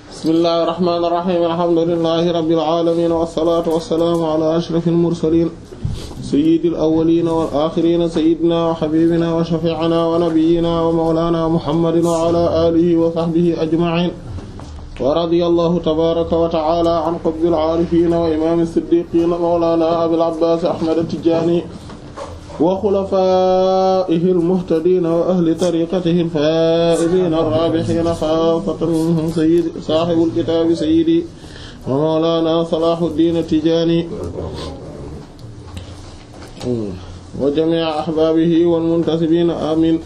bismillahir rahmanir rahim alhamdulillahi rabbil alamin wassalatu wassalamu ala ashrafil mursalin sayyidil awwalin wal akhirin sayyidina wa habibina wa shafi'ina wa nabiyyina wa mawlana muhammadin wa ala alihi wa sahbihi ajma'in wa radiyallahu tabaraka wa ta'ala an qutbil arifin wa imam as-siddiqin mawlana abil abbas ahmad at-tijani wa khulafaa'ihi al-muhtadiina wa ahli tariiqatihi al-faa'iziina ar-raabihiina xaasatan minhum saahibul kitaabi sayyidi wa mawlaanaa Salaahudiin at-Tijaani wa jamii' ahbaabihi wal muntasibiina amiin.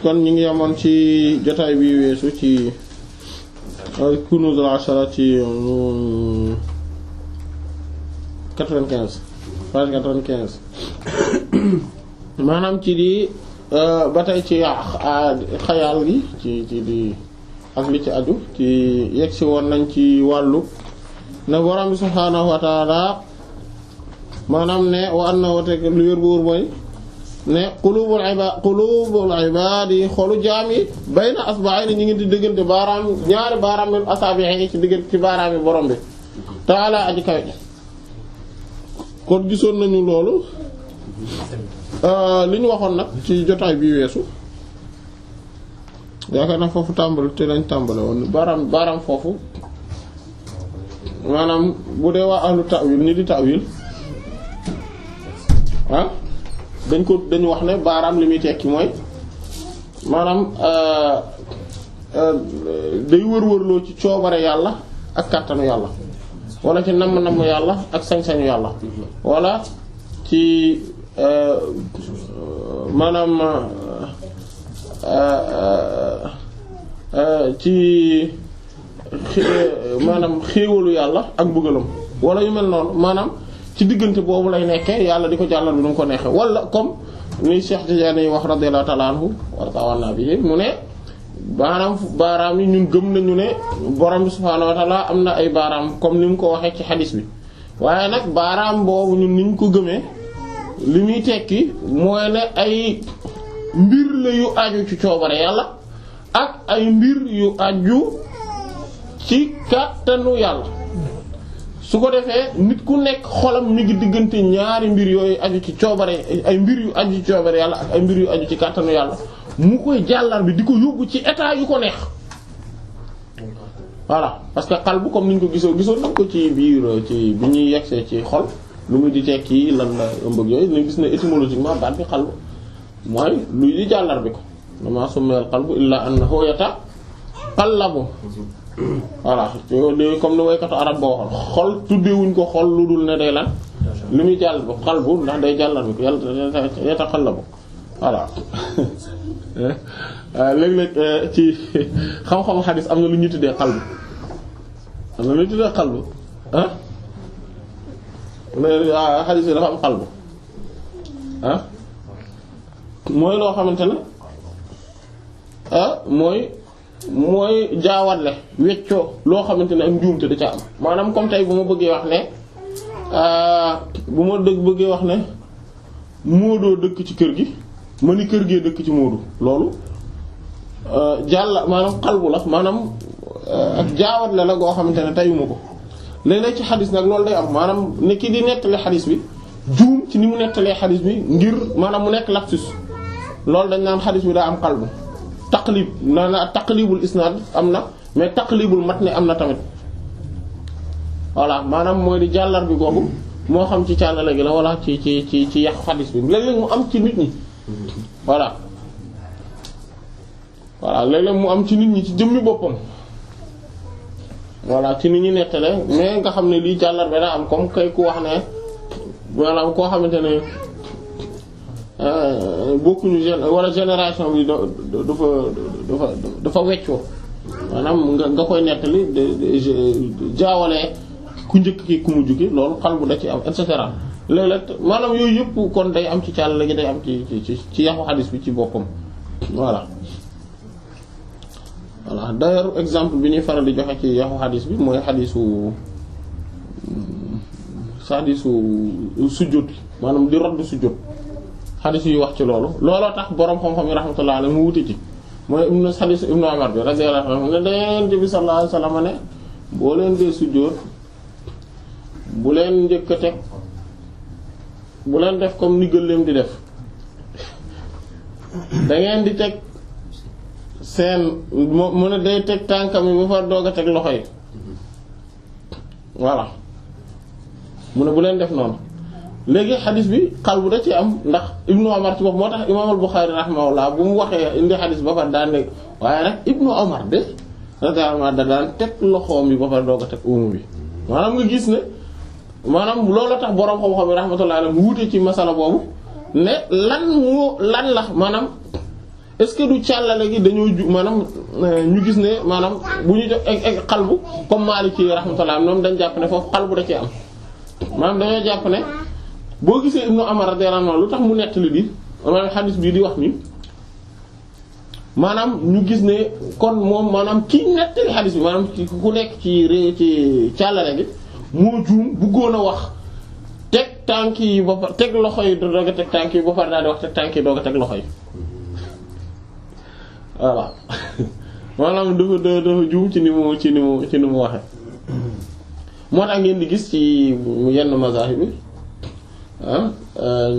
kon ñu ngi yemoon ci jotaay bi weesu ci Kunuuz al-Ashara ci 95. page 95 maanaam ci di ba tey ci xayaal gi ci di ak li ci aju ci yegsi woon nañ ci wàllu ne borom bi subhaanahu wa ta'ala maanaam ne wa annahu te lu wér bu wóor mooy ne qulubul ibaadi xolu jaam yi bayna asba'ayni ñu ngi di diggante baaraam ñaari baaraam min asaabi'i ci diggante ci baaraam yi borom bi ta'ala aji kawe kon gisoon nañu loolu li ñu waxoon nag ci jotaay bi weesu yaakaar naa foofu tàmbali te lañ tàmbale woon baaraam foofu maanaam bu dee waa ahlu ta'wil ni di ta'wil dañu wax ne baaraam li muy tekki mooy maanaam day wër-wërloo ci coobare yàlla ak kàttanu yàlla wala ci namm yàlla ak sañ-sañu yàlla wala ci maanaam ci maanaam xéewalu yàlla ak mbugalam wala yu mel noonu maanaam ci diggante boobu lay nekkee yàlla di ko jàllal bi nu mu ko neexee wala comme ni Cheikh Tidiane yi wax radiyallahu ta'ala anhu wa ta'ala bihi mu ne baaraam yi ñun gëm nañu ne borom bi subhaanahu wa ta'ala am na ay baaraam comme ni mu ko waxee ci xadis bi waaye nag baaraam boobu ñun niñ ko gëmee li muy tekki mooy ne ay mbir la yu aju ci coobare yàlla ak ay mbir yu aju ci kàttanu yàlla su ko defee nit ku nekk xolam mi ngi diggante ñaari mbir yooyu aju ci coobare ay mbir yu aju ci coobare yàlla ak ay mbir yu aju ci kàttanu yàlla mu koy jàllar bi di ko yóbbu ci état yu ko neex voilà parce que xal bu comme niñ ko gisoon nag ko ci biir ci bi ñuy yegsee ci xol lu muy di tekki lan la ëmbëg yooyu nañ gis ne étymologiquement baat bi xal mooy luy di jàllar bi ko dama summeel qalbu illa annahu yataqallabu voilà comme ni waykatu arab boo waxoon xol tuddewuñ ko xol lu dul ne day lan li muy jàll bi qalbu ndax day jàllar bi ko yàlla yataqallabu voilà léeg-léeg ci xam-xamu xadis am na lu ñuy tuddee qalbu am na lu ñuy tuddee qalbu xadis yi dafa am qalbu mooy loo xamante ne mooy jaawatle weccoo loo xamante ne ak njuumte da ca am maanaam comme tey bu ma bëggee wax ne bëggee wax ne Moodu dëkk ci kër gi ma ni kër gee dëkk ci Moodu loolu jàll maanaam xalbu la maanaam ak jaawatle la goo xamante ne teyuma ko léeg-léeg ci xadis nag loolu day am maanaam ne ki di nettali xadis bi juum ci ni mu nettalee xadis bi ngir maanaam mu nekk lapsus loolu dañ naan xadis bi daa am xalbu taqlib na taqlibul isnaad am na mais taqlibul matn am na tamit voilà maanaam mooy di jàllar bi googu moo xam ci càllale gi la wala ci yàqu xadis bi léeg-léeg mu am ci nit ñi voilà léeg-léeg mu am ci nit ñi ci jëmmi boppam voilà ci nit ñi nettale mais nga xam ne lii jàllar bi daa am comme kay ku wax ne maanaam koo xamante ne bokkuñu wala génération bi dafa weccoo maanaam nga koy nettali jaawalee ku njëkk ki ku mujj ki loolu xal bu da ci am et cetera léeg-léeg maanaam yooyu yëpp kon day am ci càll gi day am ci yaxu xadis bi ci boppam voilà d'ailleurs exemple bi ñuy faral di joxe ci yaxu xadis bi mooy xadisu sujjóot maanaam di rodd sujjóot xadis yu wax ci looloo tax boroom xam-xam yi rahmatullah alayhi mu wuti ci mooy hadith ibnu Umar bi radiyallahu anhu ne Yonent bi sallallahu alayhi wasallam ne boo leen dee sujjóot bu leen njëkk a teg bu leen def comme ni gëléem di def da ngeen di teg seen mu ne day teg tànkam yi ba fa doog a teg loxo yi voilà mu ne bu leen def noonu. léegi xadis bi xal bu da ci am ndax ibnu Umar ci bopp moo tax imaam al-Bukhari rahimahullah bu mu waxee indi xadis ba fa daan ne waaye nag ibnu Umar de radiyallahu da daan teg loxoom yi ba fa doog a teg umu bi maanaam nga gis ne maanaam loolu tax boroom xam-xam yi rahmatullahi alayhi wuute ci masala boobu ne lan la maanaam est-ce que du càllale gi dañoo maanaam ñu gis ne maanaam bu ñu jox ak xalbu comme Maliki rahmatullahi ñoom dañ jàpp ne foofu xalbu da ci am maanaam dañoo jàpp ne boo gisee ibnu Umar radiyallahu anhu lu tax mu nettali di maanaam xadis bii di wax ni maanaam ñu gis ne kon moom maanaam ki nettali xadis bi maanaam ku nekk ci càllale gi moo juum bëggoon a wax teg tànk yi ba pare teg loxo yi doog a teg tànk yi ba pare daal di wax teg tànk yi doog a teg loxo yi voilà maanaam dafa juum ci ni mu waxe moo tax ngeen di gis ci yenn mazahib bi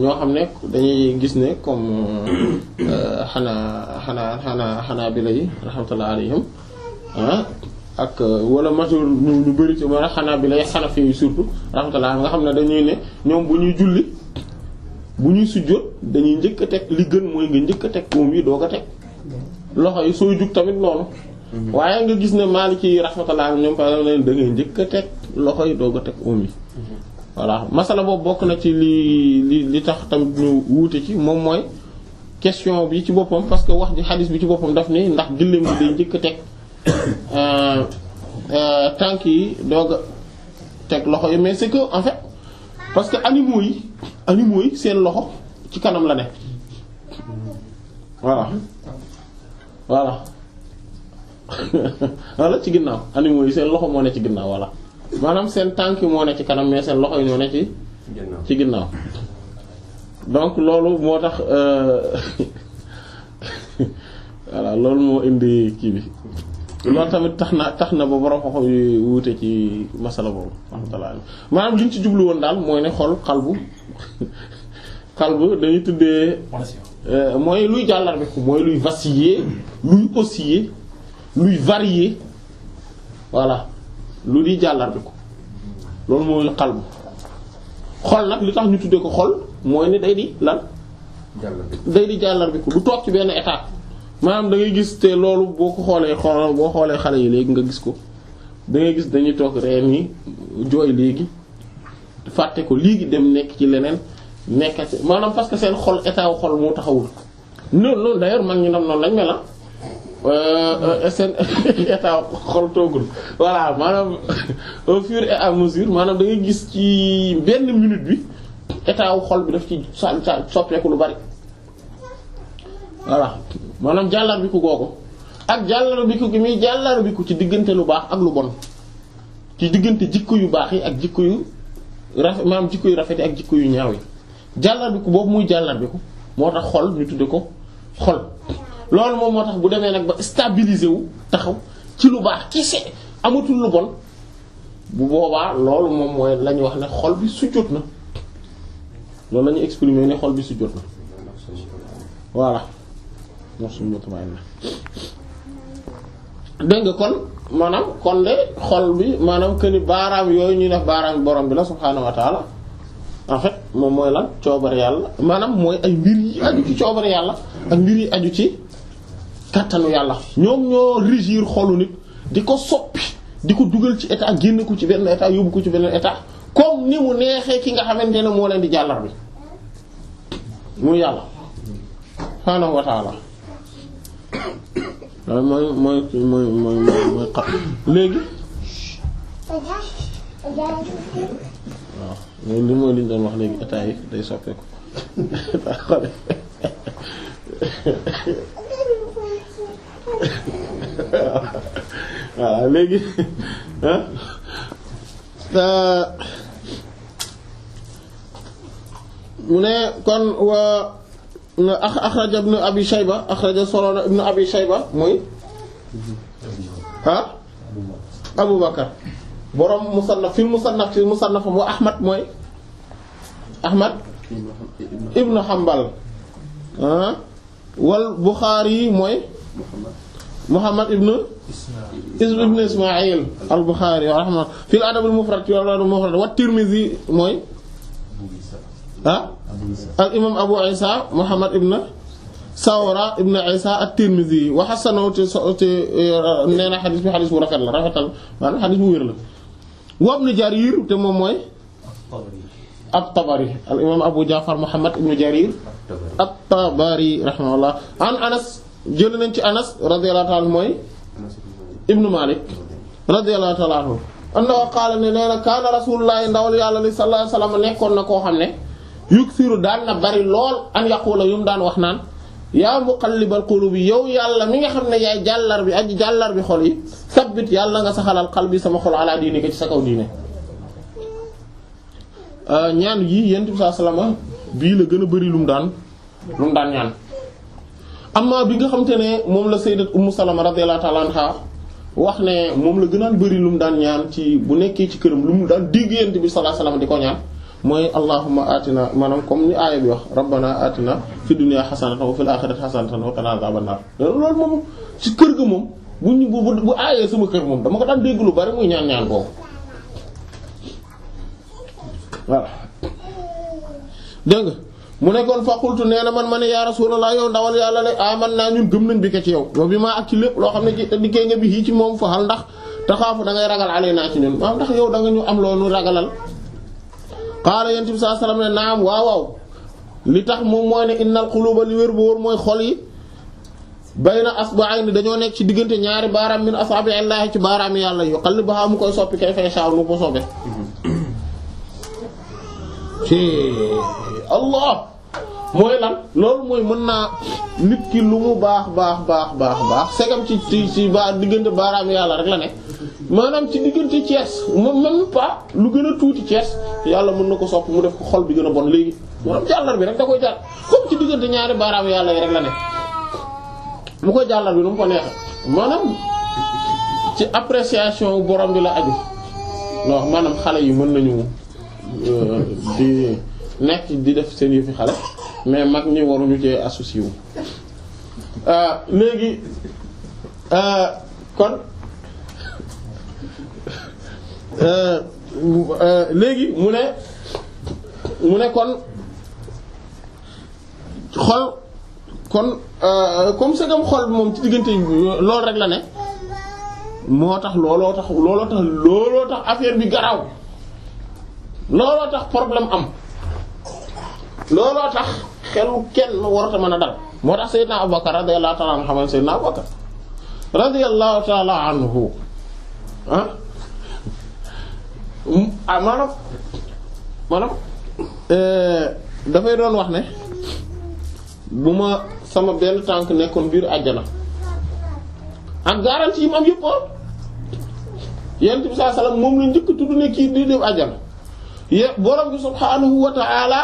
ñoo xam ne dañuy gis ne comme xanaa bi lay rahmatullah alayhim ak wala major ñu bari ci wala xanaa bi lay Hanafi yi surtout rahmatullah nga xam ne dañuy ne ñoom bu ñuy julli bu ñuy sujjóot dañuy njëkk a teg li gën mooy nga njëkk a teg oom yi doog a teg loxo yi sooy jug tamit noonu waaye nga gis ne Maliki yi rahmatullah ñoom par exemple da ngay njëkk a teg loxo yi doog a teg oom yi voilà masala boobu bokk na ci li tax tamit ñu wuute ci moom mooy question bi ci boppam parce que wax ji xadis bi ci boppam daf ni ndax gëléem bi day njëkk a teg tànk yi doog a teg loxo yi mais c'est que en fait parce que animaux yi seen loxo ci kanam la ne voilà wala ci ginnaaw animaux yi seen loxo moo ne ci ginnaaw voilà maanaam seen tànk yi moo ne ci kanam mais seen loxo yi ñoo ne ci ginnaaw donc loolu moo tax voilà loolu moo indi kii bi loolu tamit tax na ba borom xoxo yu wuute ci masala boobu alhamdulilah maanaam li ñu ci jublu woon daal mooy ne xol xalbu dañuy tuddee mooy luy jàllar bi mooy luy vaciller luy osciller luy varier voilà lu di jàllar bi ko loolu mooy xalbu xol nag li tax ñu tuddee ko xol mooy ne day di lan day di jàllar bi ko du toog ci benn état maanaam da ngay gis te loolu boo xoolee xale yi léegi nga gis ko da ngay gis dañuy toog reen yi jooy léegi fàtte ko léegi dem nekk ci leneen nekkati maanaam parce que seen xol état wu xol moo taxawul noonu d'ailleurs mag ñi nam noonu lañ mel seen état xol toogul voilà maanaam au fur et à mesure maanaam da ngay gis ci benn minute bi état wu xol bi daf ci soppeeku lu bari voilà maanaam jàllar bi ku googu ak jàllar bi ku gi muy jàllar bi ku ci diggante lu baax ak lu bon ci diggante jikko yu baax yi ak jikko yu rafet maanaam jikko yu rafet yi ak jikko yu ñaaw yi jàllar bi ku boobu muy jàllar bi ku moo tax xol ñu tudde ko xol loolu moom moo tax bu demee nag ba stabiliser wu taxaw ci lu baax kese amatul lu bon bu boobaa loolu moom mooy la ñuy wax ne xol bi sujjóot na loolu la ñuy exprimer ne xol bi sujjóot na voilà dégg nga kon maanaam kon de xol bi maanaam que ni baaraam yooyu ñuy def baaraam borom bi la subhaanahu wa taala en fait moom mooy lan coobare yàlla maanaam mooy ay mbir yi aju ci coobare yàlla ak mbir yi aju ci kàttanu yàlla ñoom ñoo régir xolu nit di ko soppi di ko dugal ci état génn ko ci benn état yóbbu ko ci benn état comme ni mu neexee ki nga xamante ne moo leen di jàllar bi muy yàlla subhaanahu wa taala mooy xam léegi waaw li mooy liñ doon wax léegi état yi day soppeeku voilà léegi mu ne kon wa axraja ibnu abi shayba axraja soloona ibnu abi shayba mooy abu bakar borom musannaf fil musannaf ci musannafam wa ahmad mooy ahmad ibnu hanbal wal buxaari mooy muhammad ibnu ismail al buxaari rahma fil adab al mufrad ci al mufrad wa tirmizi mooy al imam abu isa muhammad ibn sawra ibn isa at-tirmidhi wa hasanahu te nee na xadis bi xadis bu rafet la rafetal maanaam xadis bu wér la wa ibn jarir te moom mooy at-tabari al imam abu ja'far muhammad ibn jarir at-tabari rahimahullah an anas jël nañ ci anas radiyallahu ta'ala mooy ibn malik radiyallahu ta'ala anhu annahu qaala ne nee na kaana rasulullah ndawal yàlla li sallallahu alayhi wasallam nekkoon na koo xam ne yuksiru daan na bari lool an yaqula yu mu daan wax naan yaa muqallibal qulubi yow yàlla mi nga xam ne yaay jàllar bi aji jàllar bi xol yi sabbit yàlla nga saxalal qalbi sama xol ala diine ko ci sa kaw diine ñaan yii yent bi sallallahu bii la gën a bari lu mu daan ñaan amma bi nga xam te ne moom la sayyidat ummu salama radiyallahu ta'ala anha wax ne moom la gënaan bari lu mu daan ñaan ci bu nekkee ci këram lu mu daan dégg yent bi sallallahu alayhi wasallam di ko ñaan mooy allahumma atina maanaam comme ni aaya bi wax rabbana atina fi dunya hasanatan wa fil akhirati hasanatan wa qina adhaban nar loolu moom ci kër ga moom bu aayee sama kër moom dama ko daan dégg lu bari muy ñaan boobu voilà dégg nga mu nekkoon faqultu nee na man ma ne ya rasulullah yow ndawal yàlla le aman naa ñun gëm nañ bi ko ci yow bi maa ak ci lépp loo xam ne ci dikkee nga bi yii ci moom fa xal ndax taxaafu da ngay ragal ale naa ci ñun maanaam ndax yow da nga ñu am loolu ragalal qaala yent bi sallallahu alayhi wasallam ne naam waaw li tax moom mooy ne innal quluba li wér bu wóor mooy xol yi bayna asba'ayni dañoo nekk ci diggante ñaari baaraam min asabi'illahi ci baaraam yàlla yu yuqallibuha mu koy soppi kay fay saaw mu ko soobee ci Allah mooy lan loolu mooy mën naa nit ki lu mu baax segam ci diggante baaraam yàlla rek la ne maanaam ci diggante Cees même pas lu gën a tuuti Cees yàlla mën na ko sopp mu def ko xol bi gën a bon léegi maanaam jàllar bi rek da koy jàll comme ci diggante ñaari baaraam yàlla yi rek la ne mu koy jàllar bi nu mu ko neexe maanaam ci appréciation borom bi la aju non maanaam xale yi mën nañu di nekk di def seen yëfi xale mais mag ñi waruñu ci associé wu léegi kon léegi mu ne kon xol kon comme segam xol bi moom ci diggante loolu rek la ne moo tax looloo tax affaire bi garaaw looloo tax problème am looloo tax xelu kenn warata mën a dal moo tax Seydina Abubakar radiyallahu ta'ala anhu xaman Seydina Abubakar radiyallahu ta'ala anhu maanaam dafay doon wax ne bu ma sama benn tànk nekkoon biir àjjana ak garantie yi mu am yëpp Yonent bi sallallahu alayhi wasallam moom la njëkk tudd ne kii di dem àjjana borom bi subhaanahu wa ta'ala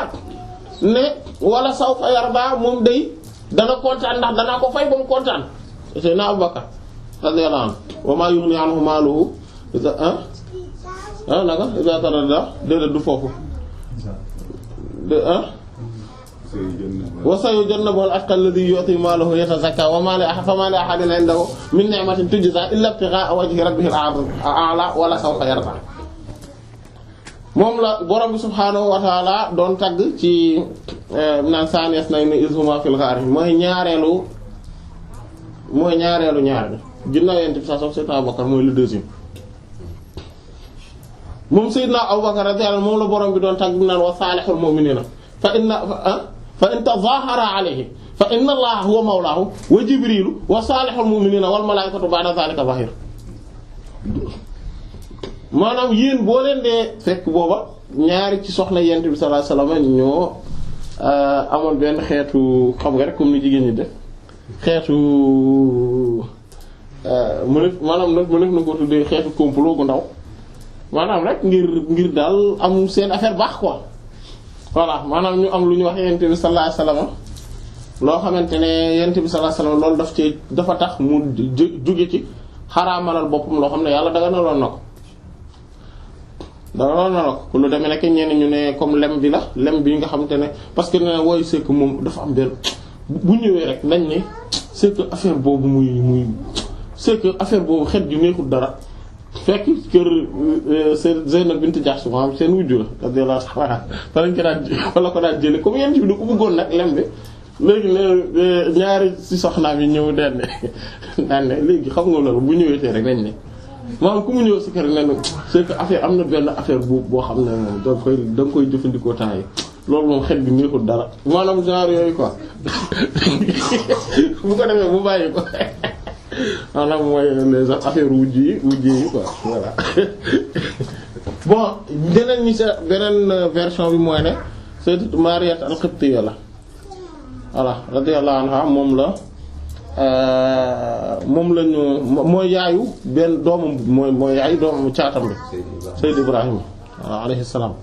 ne wala sawfa yarda moom day dana kontaan ndax danaa ko fay ba mu kontaan Seydina Abubakar radiyallahu anhu wa maa yughni anhu maaluhu naka iza taradda déedéet du foofu wa sayujannabuhu al-atqa alladhi yu'ti maalahu yatazakka wa maa li ahadin 'indahu min ni'matin tujzaa illa ibtigha'a wajhi rabbihil a'laa wala sawfa yarda moom la borom bi subhaanahu wa ta'ala doon tagg ci naan saanies nay ni izhuma fil ghaar mooy ñaareelu ñaar bi ginnaaw yent bi sa sof Seydina Abubakar mooy le deuxième moom Seydina Abubakar radiyallahu anhu moom la borom bi doon tagg bi naan wa saalihul mu'miniina fa in tazahara alayhi fa inna allaha huwa mawlaahu wa jibrilu wa saalihul mu'miniina wal malaa'ikatu ba'da zaalika zahiir maanaam yéen boo leen dee fekk booba ñaari ci soxna yent bi sallallahu alayhi wasallam ñoo amoon benn xeetu xam nga rek comme ni jigéen ñi def xeetu maanaam nag mu nekk na ko tuddee xeetu complot gu ndaw maanaam rek ngir daal am seen affaire baax quoi voilà maanaam ñu am lu ñu wax yent bi sallallahu alayhi wasallam loo xamante ne yonent bi sallallahu alayhi wasallam loolu dafa tax mu jóge ci xaraamalal boppam loo xam ne yàlla daganaloon na ko ku lu demee nekk ñenn ñu ne comme lem bi la lem bi nga xamante ne parce que ne wooy c'est que moom dafa am benn bu ñëwee rek dañ ne c'est que affaire boobu muy c'est que affaire boobu xet ju neexul dara fekk kër Zeynab bint Jahsh maanaam seen wujju la radiyallahu anha fa lañ ko daan fa la ko daan jële comme yent bi da ko bëggoon nag lem bi léegi ne ñaari ci soxnaam yi ñëw daan ne léegi xam nga loolu bu ñëwee tee rek dañ ne maanaam ku mu ñëw si kër ne c'est que affaire am na benn affaire boo xam ne moom da nga koy jëfandikoo temps yi loolu moom xet bi neexul dara maanaam genre yooyu quoi bu ko defee bu bàyyi ko maanaam mooy les affaires wujj yi quoi voilà bon deneen ñi sa beneen version bi mooy ne Sayyidat Mariyat al-Qibtiyya la voilà radiyallahu anha moom lañu mooy yaayu benn doomam mooy yaayu doomam caatam bi Sayyid Ibrahim voilà alayhi salaam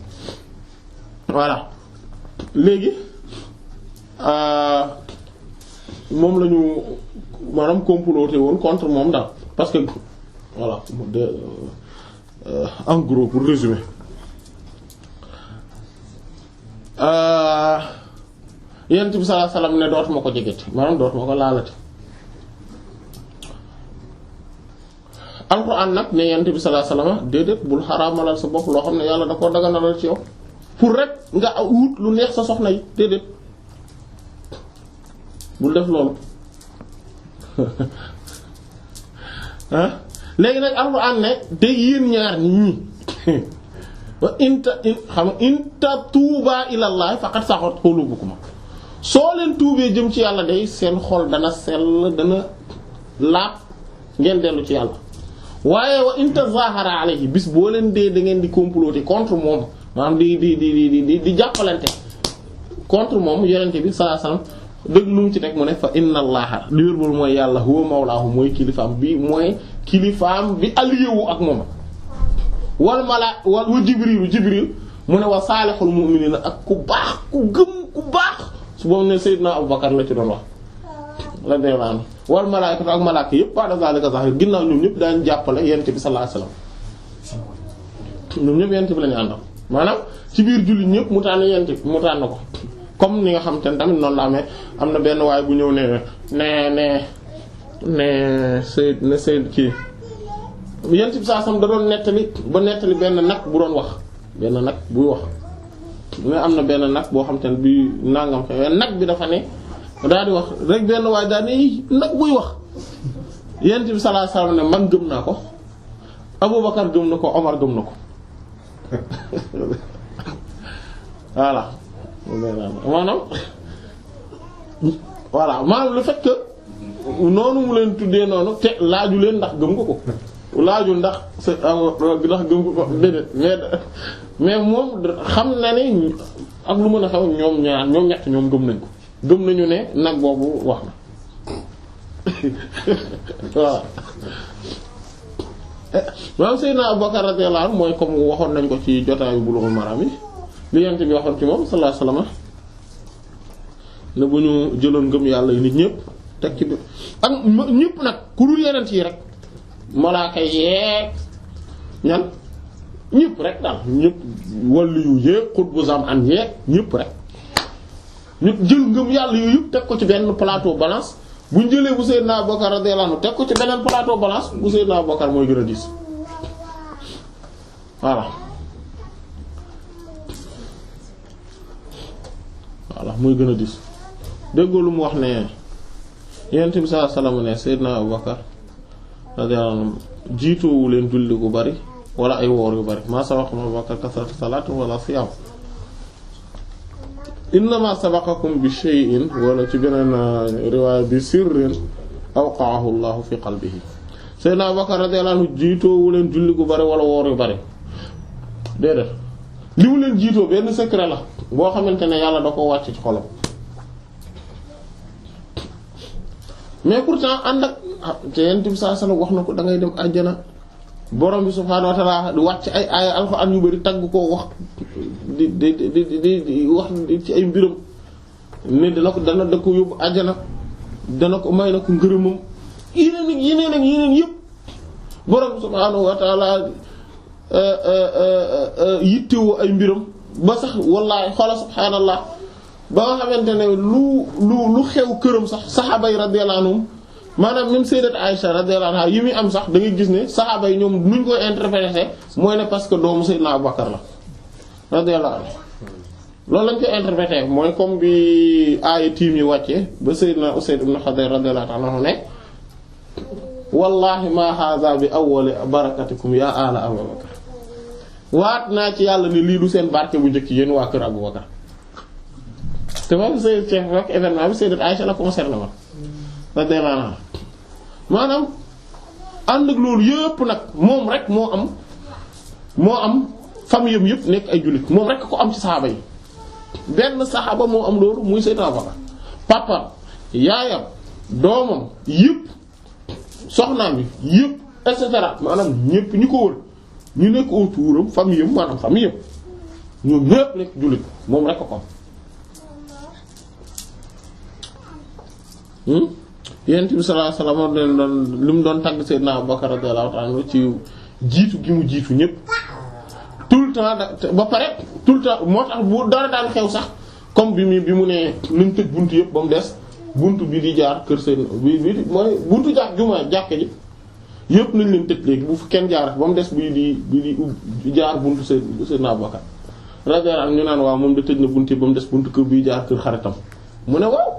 voilà léegi moom lañu maanaam comploté woon contre moom daal parce que voilà en gros pour résumer Yonent bi sallallahu alayhi wasallam ne dootuma ko jegeti maanaam dootuma ko laalati Alxuraan nag ne Yonent bi sallallahu alayhi wasallam déedéet bul xaraamalal sa bopp loo xam ne yàlla da koo daganalal ci yow pour rek nga wut lu neex sa soxna yi déedéet bul def loolu léegi nag Alxuraan ne te yéen ñaar ñii wa inta tuubaa ilallaahi faqad saxat quluubukuma soo leen tuubee jëm ci yàlla day seen xol dana sell dana laab ngeen dellu ci yàlla waaye wa inta zahara alayhi bis boo leen dee da ngeen di comploter contre moom maanaam di jàppalante contre moom yonente bi sallallahu alayhi wasallam dëgg lu mu ci teg mu ne fa inna allaha li wér boolu mooy yàlla huwa mawlaahu mooy kilifaam bi aliyewu ak moom wal wa jibril mu ne wa saalihul mu'minina ak ku baax ku gëm ku baax su boobu ne Seydina Abubakar la ci doon wax la deelaan wal malaa'ikatu ak malaaka yëpp ba'da zaalika zahir ginnaaw ñoom ñëpp daañu jàppale yonent bi sallallahu alayhi wasallam ñoom ñëpp yonent bi lañu àndal maanaam ci biir jullit ñëpp mu tànn yonent bi mu tànn ko comme ni nga xam te ne tamit noonu la amee am na benn waay bu ñëw ne Seyd kii yonent bi sallallahu alayhi wasallam da doon nettali benn nag bu doon wax benn nag buy wax mais am na benn nag boo xam te ne bi nangam xew nag bi dafa ne daal di wax rek benn waay daal ne nag buy wax yonent bi sallallahu alayhi wasallam ne man gëm naa ko Abubakar gëm na ko Omar gëm na ko voilà maanaam le fait que noonu mu leen tuddee noonu te laaju leen ndax gëm nga ko laaju ndax gëm nga ko déedéet mais moom xam na ne ak lu mën a xew ñoom ñett ñoom gëm nañ ko gëm nañu ne nag boobu wax na waaw maanaam Seydina Abubakar radiyallahu anhu mooy comme waxoon nañ ko ci jotaayu Bulughul Maram yi li yent bi waxoon ci moom sallallahu alayhi wasallam ne bu ñu jëloon ngëm yàlla yi nit ñëpp teg ci ak ñëpp nag ku dul yeneen yi rek malaaka yeeg ñan ñëpp rek daal ñëpp wàllu yu yeeg xutbu zaman yeeg ñëpp rek ñu jël ngëm yàlla yooyu yëpp teg ko ci benn plateau balance bu ñu jëlee bu Seydina Abubakar radiyallahu anhu teg ko ci beneen plateau balance bu Seydina Abubakar mooy gën a diis voilà mooy gën a diis déggoo lu mu wax ne Yonent bi sallallahu alayhi wasallam ne Seydina Abubakar radiyallahu anhu jiitoowu leen julli gu bari wala ay woor yu bari maa sabaqakum Abubakar kasratu salaat wala siyaam innama sabaqakum bi shay'in wala ci beneen riwaaya bi sirrin awqa'ahu Allahu fi qalbihi Seydina Abubakar radiyallahu anhu jiitoowu leen julli gu bari wala woor yu bari déedéet li mu leen jiitoo benn secret la boo xamante ne yàlla da ko wàcc ci xolam mais pourtant ànd ak te Yonent bi sallallahu alayhi wasallam wax na ko da ngay dem àjjana borom bi subhaanahu wa ta'ala di wàcc ay aaya alxuraan yu bari tagg koo wax di wax ci ay mbiram ne dana da ko yóbbu àjjana dana ko may na ko ngërëmam yeneen yëpp borom subhaanahu wa ta'ala yittewoo ay mbiram ba sax wallaahi xoola subhaanallah ba nga xamante ne lu xew këram sax saxaaba yi radiyallahu anhum maanaam même sayyidat Aisha radiyallahu anha yi muy am sax da ngay gis ne saxaaba yi ñoom nuñ koy interpréter mooy ne parce que doomu sayyidna Abu Bakar la radiyallahu anhu loolu lañ koy interpréter mooy comme bi aaya tiim yi wàccee ba sayyidna Usayd ibn Hudayr radiyallahu anhu ne wallahi ma hadha bi awwali barakatikum ya ala Abu Bakar waat naa ci yàlla ni lii du seen barke bu njëkk yéen waa kër Abu Bakar te moom Seydou Cheikh rek événement bi Sayyidat Aïcha la concerné woon radiyallahu anha maanaam ànd ak loolu yëpp nag moom rek moo am famille yam yëpp nekk ay jullit moom rek ko am ci saxaaba yi benn saxaaba moo am loolu muy Sayyidna Abu Bakar papa yaayam doomam yëpp soxnaam yi yëpp et cetera maanaam ñëpp ñi ko wër ñu nekk autour famille yam maanaam famille yam ñoom ñëpp nekk jullit moom rek ko am. Yonent bi sallallahu alayhi wasallam doon li mu doon tagg Sayyidna Abu Bakar radiyallahu ta'ala ci jiitu gi mu jiitu ñëpp tout le temps ba pare tout le temps moo tax bu dara daan xew sax comme bi mu ne nañ tëj buntu yëpp ba mu des buntu bi di jaar kër seen bi mooy buntu jaar jumaa jàkke ji yëpp nañ leen tëj léegi bu kenn jaar ba mu des bii di jaar buntu Sayyidna Abu Bakar radiyallahu anhu ñu naan waaw moom da tëj na buntu ba mu des buntu kër bii jaar kër xaritam mu ne waaw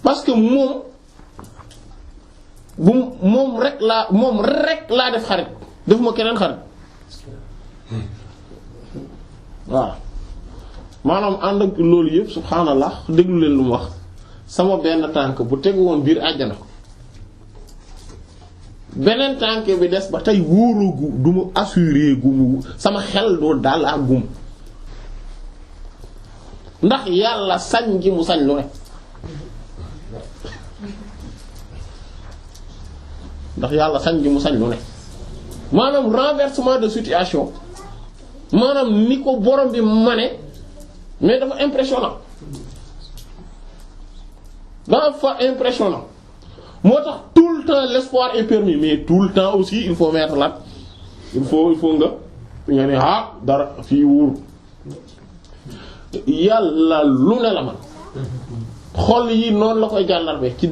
parce que moom rek laa def xarit defuma keneen xarit waaw maanaam ànd ak loolu yëpp subhaanallah déglu leen lu mu wax sama benn tànk bu tegu woon biir àjjana beneen tànk bi des ba tey wóoroogu du mu assuré gumu sama xel doo daal ak gum ndax yàlla sañ gi mu sañ lu ne ndax yàlla sañ gi mu sañ lu ne maanaam renversement de situation maanaam ni ko borom bi mane mais dafa impressionnant moo tax tout le temps l'espoir est permis mais tout le temps aussi il faut mettre là il faut nga ne dara fii wóor yàlla lu ne la man xol yi noonu la koy jàllarbe ci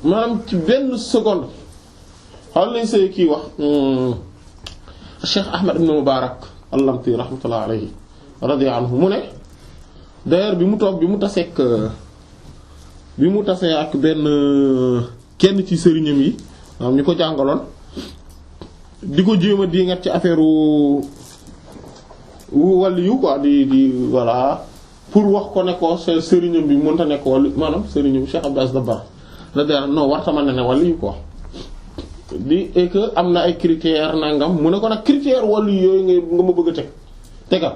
maanaam ci benn seconde xaw lañ say kii wax Cheikh Ahmad ibn Mubarak al-Lamti rahmatullah alayhi radiyallahu anhu mu ne d'ailleurs bi mu tasee ak benn kenn ci sëriñam yi maanaam ñu ko jàngaloon di ko jéem a dingat ci affaire wàllu yu quoi di voilà pour wax ko ne ko sëriñam bi mënta nekk wàllu maanaam sëriñam Cheikh Abdou Aziz Dabakh radiyallahu non war tama ne wàllu yu quoi di et que am na ay critères nangam mu ne ko nag critères wàllu yooyu nga ma bëgg a tegal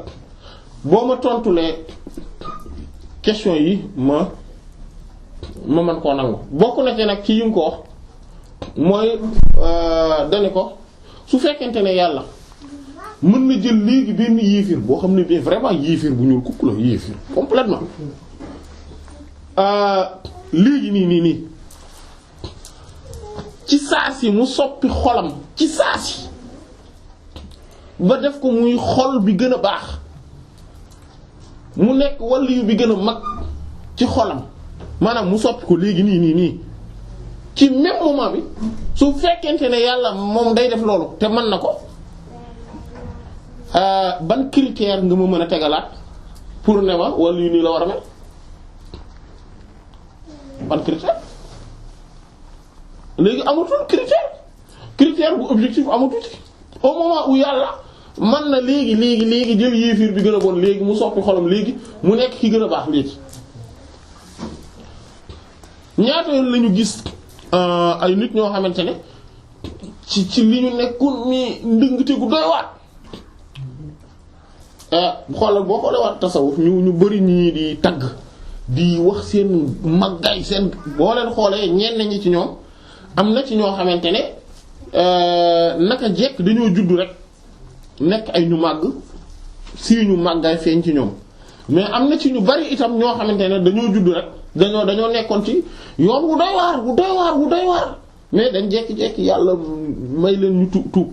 boo ma tontulee question yi ma man koo nangu bokk na ci nag ci yi mu ko wax mooy dane ko su fekkente ne yàlla mën na jël léegi benn yéefir boo xam ne bii vraiment yéefir bu ñuul kukk la yéefir complètement léegi nii ci saasi mu soppi xolam ci saasi ba def ko muy xol bi gën a baax mu nekk waliyu bi gën a mag ci xolam maanaam mu soppi ko léegi nii ci même moment bi su fekkente ne yàlla moom day def loolu te mën na ko ban critère nga ma mën a tegalaat pour ne ma waliyu nii la war a mel ban critère léegi amatul critère bu objectif amatul ci au moment où yàlla man na léegi jël yéefir bi gën a bon léegi mu soppi xolam léegi mu nekk ki gën a baax léegi ñaata yoon lañu gis ay nit ñoo xamante ne ci li ñu nekkul mi ndëngte gu doy waat xoolal boo xoolee waat tasawuf ñu bari ñii di tagg di wax seen màggaay seen boo leen xoolee ñenn ñi ci ñoom am na ci ñoo xamante ne naka jekk dañoo juddu rek nekk ay ñu màgg si ñu màggaay feeñ ci ñoom mais am na ci ñu bari itam ñoo xamante ne dañoo judd rek dañoo nekkoon ci yoon wu doy waar mais dañ jekki-jekki yàlla may leen ñu tuub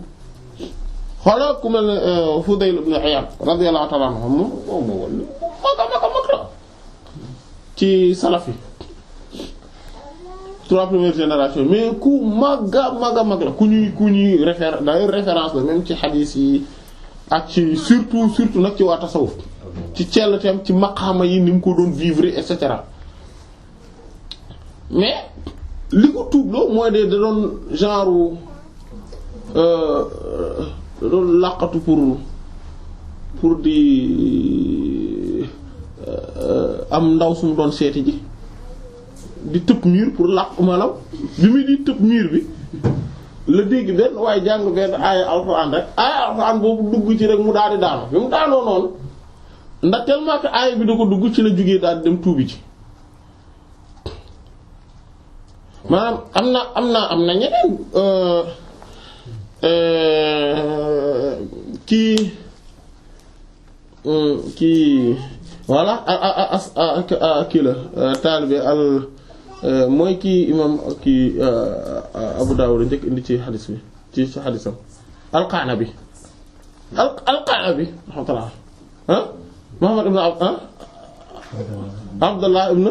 xoola ku mel ne Fudayl ibn Iyad radiyallahu ta'ala anhu moom mag la ci salaf yi 3 premières générations mais ku mag la ku ñuy référence la même ci hadith yi ak ci surtout nag ci waa tasawuf ci celletem ci maqaama yi ni mu ko doon vivre et cetera mais li ko tuubloo mooy da doon genre da doon làqatu pour di am ndaw su mu doon seeti ji di tëb miir pour làq maanaam bi muy di tëb miir bi la dégg benn waaye jàng benn aaya alxuraan rek aaya alxuraan boobu dugg ci rek mu daal di daanu bi mu daanoo noonu ndax tellement que aaya bi da ko dugg ci la jógee daal di dem tuubi ci maanaam am na ñeneen kii voilà kii la taalibe mooy kii imam kii Abu Dawud njëkk indi ci xadis bi ci xadisam al-Qanabi rahmatullah Muhammad ibn Abdullah ibn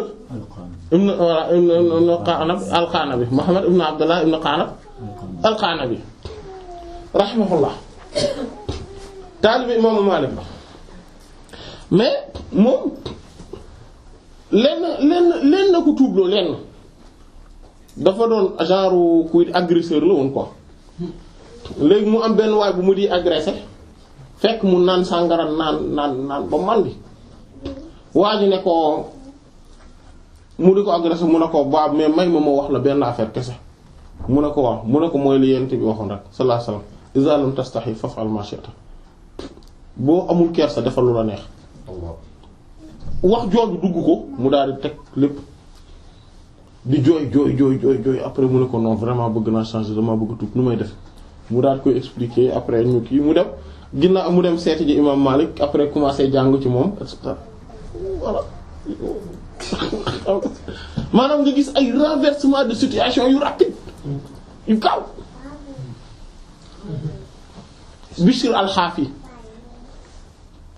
Qanab al-Qanabi Muhammad ibn Abdullah ibn Qanab al-Qanabi rahimahullah taalibe imam Malik mais moom lenn na ko tuubloo lenn dafa doon genre kuy agresseur la woon quoi léegi mu am benn waay bu mu di agressé fekk mu naan sàngara naan ba màndi waa ji ne ko mu di ko agressé mu ne ko baab mais may ma wax la benn affaire kese mu ne ko waaw mu ne ko mooy li yent bi waxoon rek sallallahu alayhi wasallam iza lam tastahi faf'al ma shi'ta boo amul kersa defal lu la neex wax jooju dugg ko mu daal di teg lépp di jooy après mu ne ko non vraiment bëgg naa changer dama bëgg tuub nu may def mu daal koy expliquer après ñu kii mu dem ginnaaw mu dem seeti ji imam Malik après commencer jàng ci moom et cetera voilà maanaam nga gis ay renversement de situation yu rapide yu gaaw Bishr al-Hafi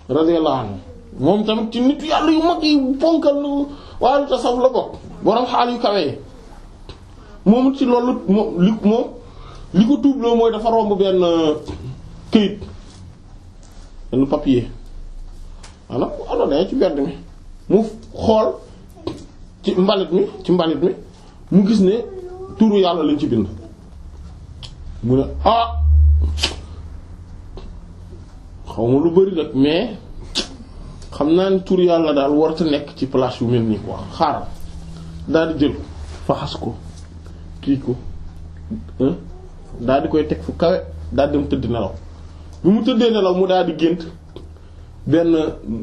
radiyallahu anhu moom tamit ci nit yàlla yu mag yi ponkal wàllu tasawuf la bokk borom xaal yu kawe yi moom ci loolu moom li ko tuubloo mooy dafa romb benn këyit benn papier maanaam alors ne ci mbedd mi mu xool ci mbalit mi mu gis ne turu yàlla lañ ci bind mu ne xaw ma lu bari rek mais xam naa ni tur yàlla daal warta nekk ci place yu mel nii quoi xaaral daal di jël faxas ko kii ko daal di koy teg fu kawe daal di dem tëdd nelaw bi mu tëddee nelaw mu daal di gént benn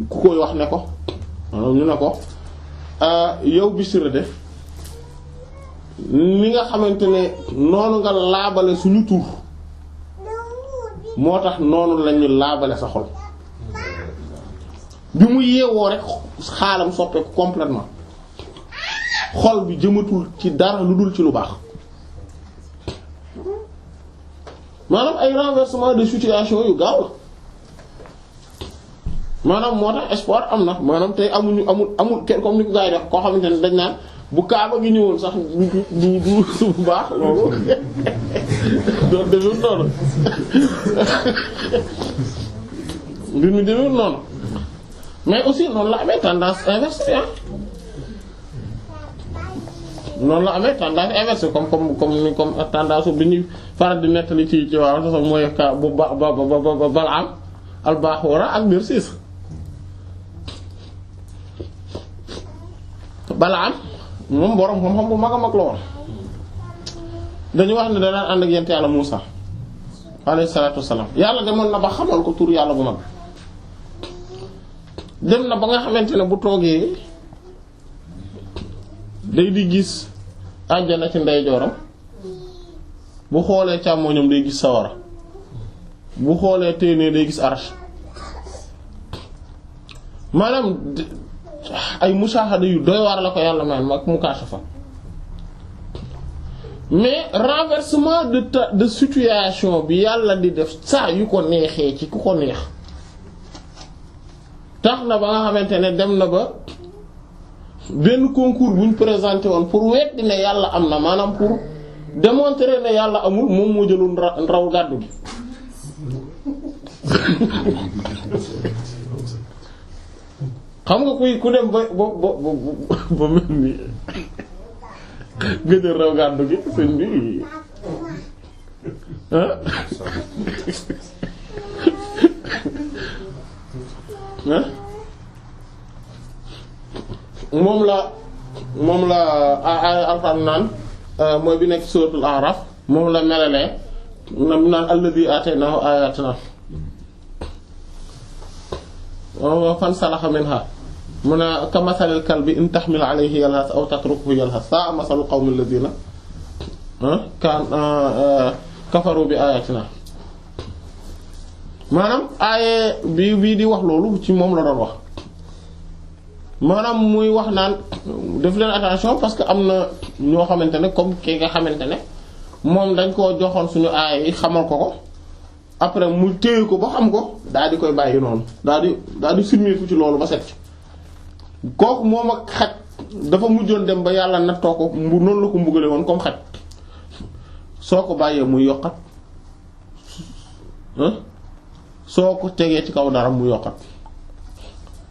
ku koy wax ne ko maanaam ñu ne ko yow Bishr de ni nga xamante ne noonu nga laabale suñu tur moo tax noonu lañu laabale sa xol bi mu yeewoo rek xaalam soppeeku complètement xol bi jëmatul ci dara lu dul ci lu baax maanaam ay renversement de situation yu gaaw la maanaam moo tax espoir am na maanaam tey amul kenn comme ni ko gaa yi def koo xamante ne dañ naan bu kaaba gi ñëwoon sax du bu baax loolu doon demee noonu mbir mi demee noonu mais aussi noonu la amee tendance inversée noonu la amee tendance inversée comme tendance bi ñuy faral di nettali ci waaw sax mooy ka bu Balaam al-Baaxoora ak Birsiis Balaam moom borom xam-xam bu mag a mag la woon dañu wax ne danaan ànd ak yent yàlla Muusaa alayhi salaatu wassalaam yàlla demoon na ba xamal ko tur yàlla bu mag dem na ba nga xamante ne bu toogee day di gis àjjana ci ndeyjooram bu xoolee càmmoñam day gis sawara bu xoolee téenee day gis arash maanaam ay musaahada yu doy waar la ko yàlla may ak mukaashafa mais renversement de situation bi yàlla di def saa yu ko neexee ci ku ko neex tax na ba nga xamante ne dem na ba benn concours bu ñu présenté woon pour weddi ne yàlla am na maanaam pour démontrer ne yàlla amul moom moo jëloon raw gàddu gi xam nga ku dem ba mel ni gëjël raw gàddu gi sëñ bi moom la alxam naan mooy bi nekk suratul A'raf moom la melalee nam naan alladhi ataynahu ayatina wa fansalaxa minha mu ne kamathalil kalbi in tahmil alayhi yalhas aw tatrukuhu yalhas sa'a masalu qawmil ladhina kafaru bi ayatina maanaam aaye bii di wax loolu ci moom la doon wax maanaam muy wax naan def leen attention parce que am na ñoo xamante ne comme ki nga xamante ne moom dañ koo joxoon suñu aaye yi xamal ko après mu téye ko ba xam ko daal di koy bàyyi noonu daal di summeeku ci loolu ba set ci kooku moom ak xaj dafa mujjoon dem ba yàlla nattoo ko noonu la ko mbugale woon comme xaj soo ko bàyyee muy yokkat soo ko tegee ci kaw dara mu yokkat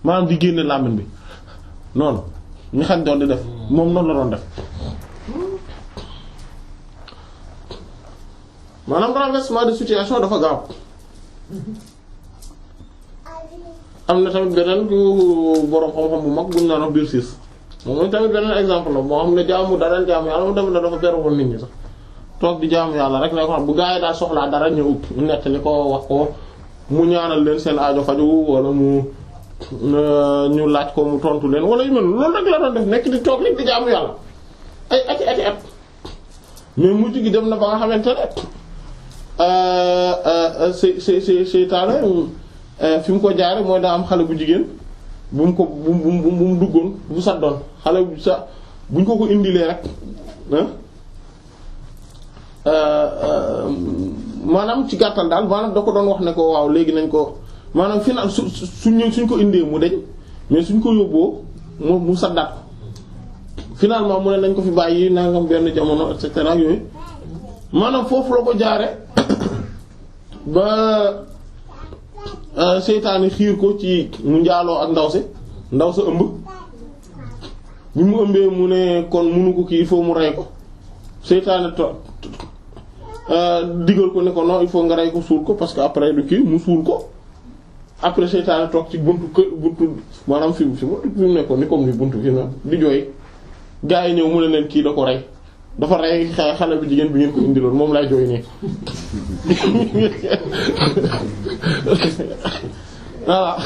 maanaam di génne làmmiñ bi noonu ñu xaj doon di def moom noonu la doon def maanaam renversement de situation dafa gaaw am na tamit beneen ku boroom xam-xam bu mag bu ñu naan wax biir siis moom tamit beneen exemple la moo xam ne jaamu dara jaamu yàlla mu tamit dafa beru woon nit ñi sax toog di jaamu yàlla rek la ko xam bu gaa yi daal soxlaa dara ñëw nettali ko wax ko mu ñaanal leen seen aajo faju wala mu ñu laaj ko mu tontu leen wala yu mel loolu rek la doon def nekk di toog rek di jaamu yàlla ay ati at mais mujj gi dem na ba nga xamante ne seytaane fi mu ko jaare mooy daa am xale bu jigéen bu mu duggoon bu saddoon xale bu sa buñ ko indilee rek maanaam ci gàttal daal maanaam da ko doon wax ne ko waaw léegi nañ ko maanaam final suñ ko indee mu deñ mais suñ ko yóbboo mu saddaat ko finalement mu ne nañ ko fi bàyyi nangam benn jamono et cetera yooyu maanaam foofu la ko jaare ba seytaane xiir ko ci mu njaaloo ak ndaw sa ëmb bi mu ëmbee mu ne kon munu ko kii il faut mu rey ko seytaane digal ko ne ko non il faut nga rey ko suul ko parce que après du kii mu suul ko après seytaane toog ci buntu maanaam fi mu nekkoon ni comme ni buntu fi na di jooy gaa yi ñëw mu ne leen kii da ko rey dafa rey xale bu jigéen bi ngeen ko indiloon moom lay jooy nii voilà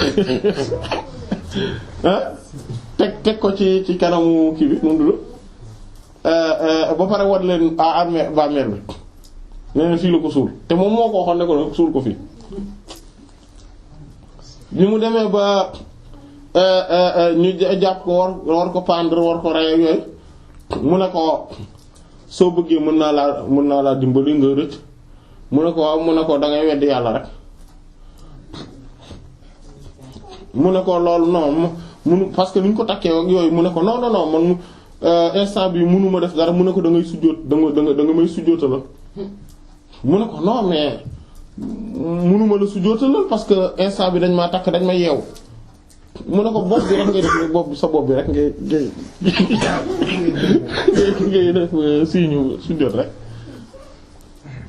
teg ko ci kanamu kii bi noonu ba pare wat leen armée ba mer bi nee fii la ko suul te moom moo ko waxoon ne ko suul ko fii bi mu demee ba ñu jàpp ko war ko pendre war ko rey yooyu mu ne ko soo bëggee mën naa laa dimbali nga rëcc mu ne ko waaw mu ne ko dangay weddi yàlla rek mu ne ko loolu non munu parce que ni ñu ko takkee ak yooyu mu ne ko non man instant bi mënuma def dara mu ne ko da ngay sujjóot da nga may sujjóotalal mu ne ko non mais mënuma la sujjóotalal parce que instant bi dañ maa takk dañ ma yeew mu ne ko bopp bi rek ngay def bopp bi sa bopp bi rek ngay def signe sujjóot rek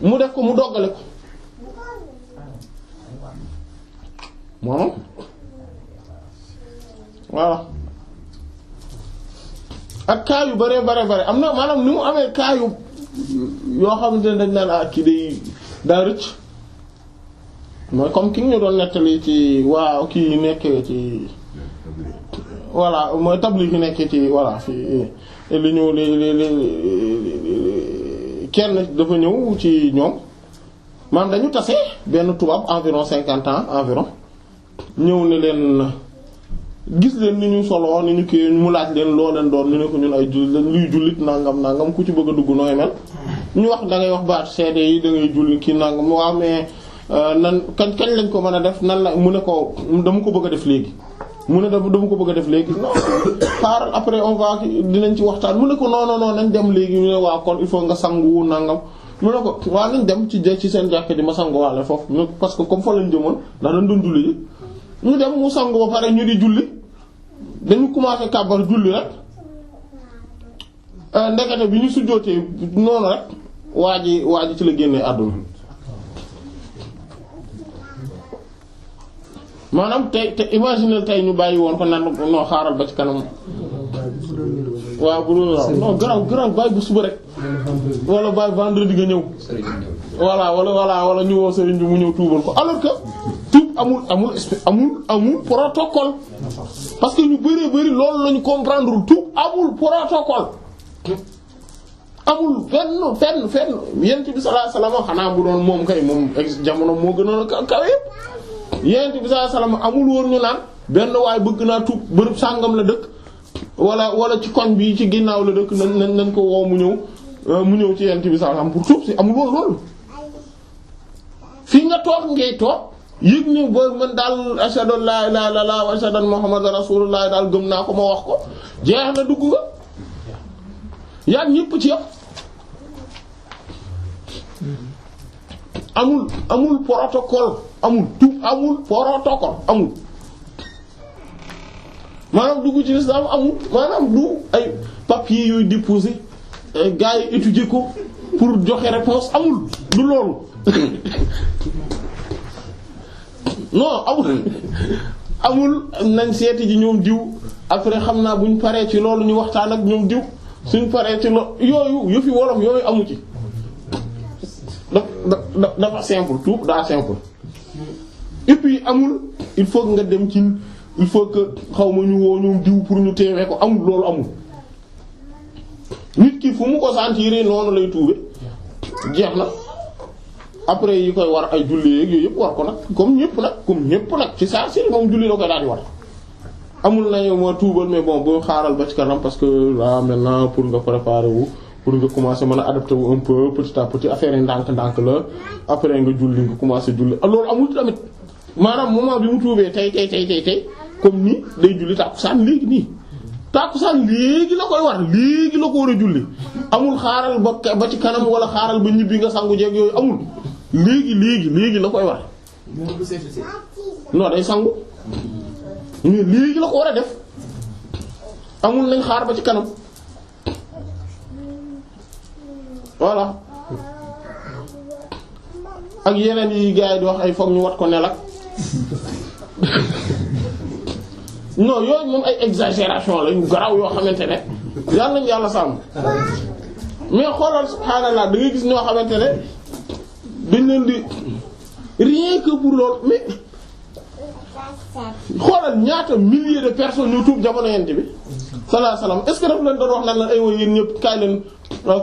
mu def ko mu doggale ko moom voilà ak cas yu bare am na maanaam ni mu amee cas yu yoo xamante ne dañ naan kii day daa rëcc mooy comme ki ñu doon nettali ci waaw kii nekkee ci voilà mooy tabli ki nekkee ci voilà fi li ñëw li kenn dafa ñëw ci ñoom maanaam dañu tase benn tubaab environ 50 ans environ ñëw ne leen gis leen ni ñu solo ni ñu kii mu laaj leen loo leen doon ñu ne ko ñun ay jullit lañ luy jullit nangam ku ci bëgg a dugg nooy mel ñu wax da ngay wax baat seede yi da ngay julli kii nangam waaw mais nan kañ lañ ko mën a def nan la mu ne ko dama ko bëgg a def léegi mu ne dama ko bëgg a def léegi non xaaral après on va dinañ ci waxtaan mu ne ko non nañ dem léegi ñu ne waaw kon il faut nga sangu nangam mu ne ko waaw nañ dem ci seen jàkk ji ma sanguwaale foofu parce que comme fa lañ jëmoon ndax dañ doon julli ji ñu dem mu sangu ba pare ñu di julli dañu commencé kàbbar julli rek ndekete bi ñu sujjóotee noonu rek waa ji ci la génnee àdduna maanaam te imaginer tey ñu bàyyi woon ko nan noo xaaral ba ci kanam waaw bu dul waaw non garaaw bàyyi bu suba rek wala bàyyi vendredi nga ñëw wala ñu woo sëriñ bi mu ñëw tuubal ko alors que tuub amul protocole parce que ñu bari loolu lañu comprendre tuub amul protocole amul fenn yent bi sallallahu alayhi wasallam xanaa bu doon moom kay moom jamono moo gënoon a kawe yent bi sallallahu alayhi wasallam amul woon ñu naan benn waay bëgg naa tuub bërëb sàngam la dëkk wala ci koñ bi ci ginnaaw la dëkk nañ ko woo mu ñëw ci yent bi sallallahu alayhi wasallam pour tuub si amul woon loolu fii nga toog ngay toog yëg ni boo man daal ashhadu an la ilaha illallah wa ashhadu anna muhammadan rasulullah daal gëm naa ko ma wax ko jeex na dugg nga yaa ñëpp ci yëpp amul protocole amul protocole amul maanaam dugg ci l'islam amul maanaam du ay papier yooyu déposer gars yi étudier ko pour joxe réponse amul du loolu non amul nañ seeti ji ñoom diw après xam naa buñ paree ci loolu ñu waxtaan ak ñoom diw suñ paree ci yooyu yëfi wolof yooyu amu ci dafa simple tout daa simple et puis amul il faut nga dem ci il faut que xaw ma ñu woo ñoom diw pour ñu teewee ko amul loolu amul nit ki fu mu ko sentir noonu lay tuube jeex na après yi koy war ay julli yeeg yooyu yëpp war ko nag comme ñëpp nag ci saa si moom julli la koy daal di war amul nañu moo tuubal mais bon boo xaaral ba ci kanam parce que là maintenant pour nga préparer wu pour nga commencer mën a adapter wu un peu petit à petit affaire yi ndànk-ndànk la après nga julli nga commencer julli loolu amul tamit maanaam moment bi mu tuubee tey comme ni day julli tàkkusaan léegi nii tàkkusaan léegi la koy war léegi la ko war a julli amul xaaral ba ci kanam wala xaaral ba ñibbi nga sangu jeeg yooyu amul léegi la koy war non day sangu mais léegi la ko war a def amul nañ xaar ba ci kanam voilà ak yeneen yi gars yi di wax ay foog ñu wat ko nel ak non yooyu moom ay exagération la yu garaw yoo xamante ne yàlla nañu yàlla sàmm mais xoolal subhaanallah da ngay gis ñoo xamante ne dañ leen di rien que pour loolu mais xoolal ñaata milliers de personnes ñu tuub jamono yent bi sallallahu alayhi wasallam est-ce que daf leen doon wax naan la ay woy yéen ñëpp kaay leen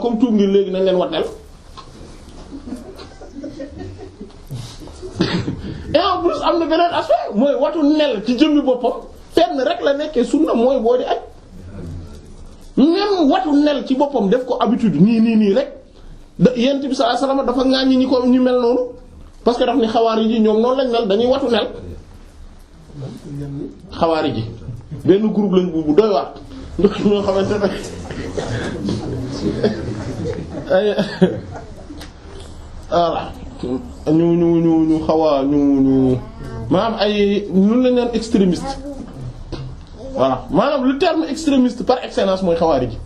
comme tuub ngir léegi nañ leen watteel et en plus am na beneen aspect mooy watu nel ci jëmmi boppam fenn rek la nekkee sunna mooy boo di aj même watu nel ci boppam def ko habitude nii rek yent bi sallallahu alayhi wasallam dafa ŋàññi ñi ko ñu mel noonu parce que daf ni xawaari ji ñoom noonu lañ mel dañuy watu nel xawaari ji benn groupe lañ bu doy waat ñoo xamante ne voilà ñu xawaa ñu maanaam ay ñun lañ leen extrémiste voilà maanaam le terme extrémiste par excellence mooy xawaari ji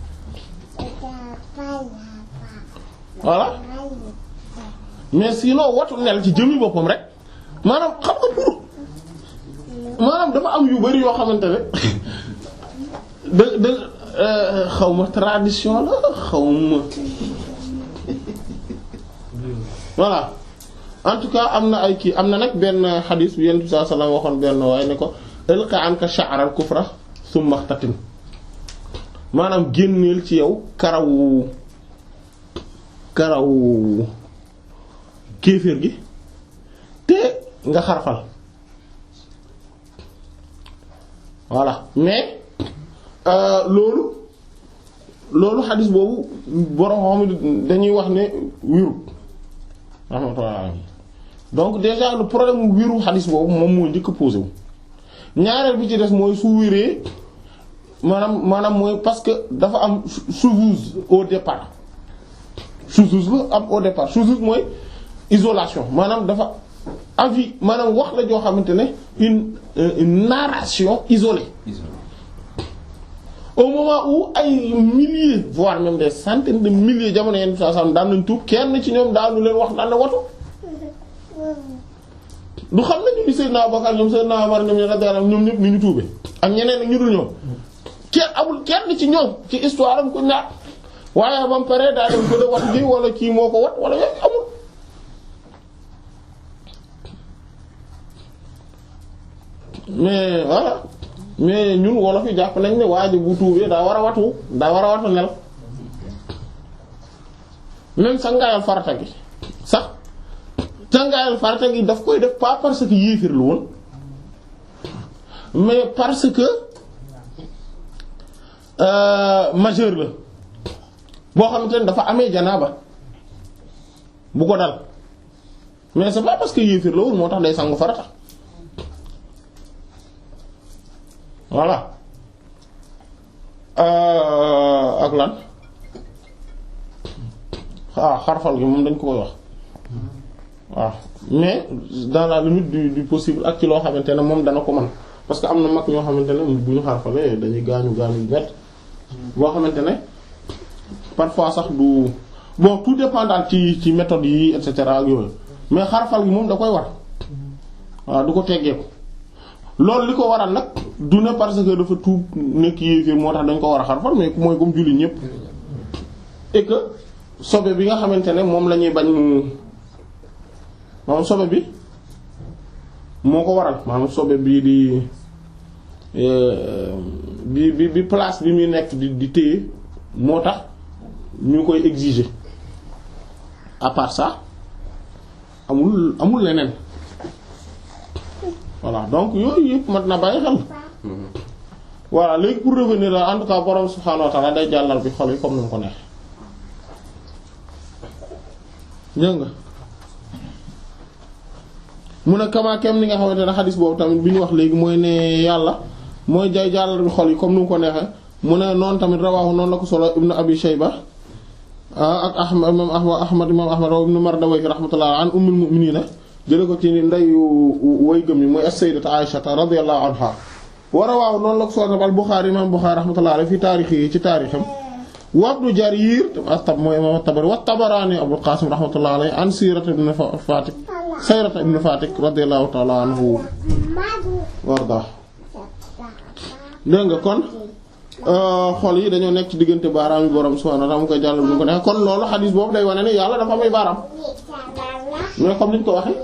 voilà mais sinon watu nel ci jëmmi boppam rek maanaam xam nga pour maanaam dafa am yu bari yoo xamante ne xaw ma tradition la xaw ma voilà en tout cas am na ay kii am na nag benn xadiis bi Yonent bi sallallahu alayhi wasallam waxoon benn waaye ne ko ilqa anka sha'ral kufra summa ikhtatin maanaam génneel ci yow karawu kéeféer gi te nga xarfal voilà mais loolu xadis boobu borom xam dañuy wax ne wérut rahmatullah. Donc déjà le problème mu wéru xadis boobu moom moo njëkk posé wu ñaareel bi ci des mooy su wéree maanaam mooy parce que dafa am shuzuz au départ shuzuz la am au départ shuzuz mooy isolation maanaam dafa avis maanaam wax la joo xamante ne une narration isolée au moment où ay milliers voire même des centaines de milliers jamono yenn saa saa daan nañ tuub kenn ci ñoom daanu leen wax daan na watu du xam nañu ni Seydina Abubakar ñoom Seydina Umar ñoom ñoom ñëpp ni ñu tuubee ak ñeneen ak ñu dul ñoom kenn amul kenn ci ñoom ci histoire am ko ñaar waaye ba mu paree daa dem ko de wat ji wala kii moo ko wat wala yooyu amul. mais voilà mais ñun wolof yi jàpp nañ ne waa ji bu tuubee daa war a watu nel même sangaayal farata gi sax sangaayal farata gi daf koy def pas parce que yéefir lu woon mais parce que majeur la boo xamante ne dafa amee janaaba bu ko dal mais c'est pas parce que yéefir la woon moo tax day sangu farata voilà ak lan xarfal gi moom dañ ko koy wax waaw mais dans la limite du possible ak ci loo xamante ne moom dana ko mën parce que am na mag ñoo xamante ne bu ñu xarfalee dañuy gaañu bett boo xamante ne parfois sax du bon tout dépend daal ci méthode yi et cetera ak yooyu mais xarfal gi moom da koy war waaw du ko teggeeku loolu li ko waral nag du ne parce que dafa tuub nekk yéeféer moo tax dañ ko war a xarfal mais mooy comme julli ñépp et que sobe bi nga xamante ne moom la ñuy bañ moom sobe bi moo ko waral maanaam sobe bii bi place bi muy nekk di téye moo tax ñu koy exiger à part ça amul leneen voilà donc yooyu yëpp mat na bàyyi xel voilà léegi pour revenir là en tout cas borom subhaanahu wa ta'ala day jàllal bi xol yi comme ni mu ko neex dégg nga mu ne kama kem ni nga xamante ne xadis boobu tamit bi ñu wax léegi mooy ne yàlla mooy jay jàllal bi xol yi comme ni mu ko neexee mu ne noonu tamit rawaahu noonu la ko solo ibnu abi shayba ak imam ahmad wa ibnu mardawayh rahmatullah an ummul mu'minina jële ko ci ndeyu way gëm yi mooy as-sayyidatu Aisha radiyallahu anha wa rawaahu noonu la ko solo al Bukhari imam Bukhari rahmatullah alayhi fi taarix yi ci taarixam wa ibnu Jarir astab mooy imam at-Tabari wa at-Tabarani Abul Qasim rahmatullah alayhi an Sirat ibn Fatik Sayrata ibn Fatik radiyallahu ta'ala anhu warda dégg nga kon xol yi dañoo nekk ci diggante baaraam yi borom subhanahu wa ta'ala mu koy jàllal bu ko neex kon loolu xadis boobu day wane ne yàlla dafa may baaraam mais comme niñ ko waxee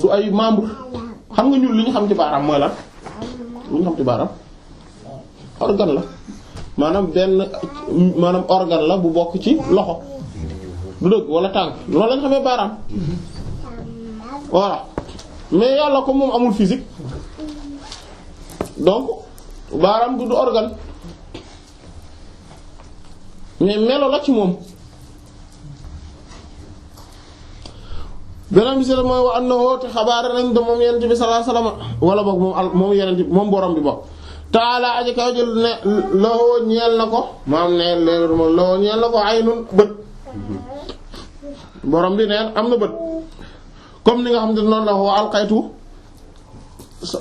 du ay membre xam nga ñun li ñu xam ci baaraam mooy lan li ñu xam ci baaraam organe la maanaam organe la bu bokk ci loxo du dëgg wala tànk loolu lañ xamee baaraam voilà mais yàlla comme moom amul physique donc baaraam du organe mais melo la ci moom beneen bi si mooy wa annahu te xabaar nañ de moom yenent bi sallallahu alayhi wasallam wala boog moom yenent bi moom borom bi bokk taala aji kaw jël ne lawoo ñeel na ko maam ne leer moom lawoo ñeel na ko aynun bët borom bi neen am na bët comme ni nga xam ne noonu la wa alqaytu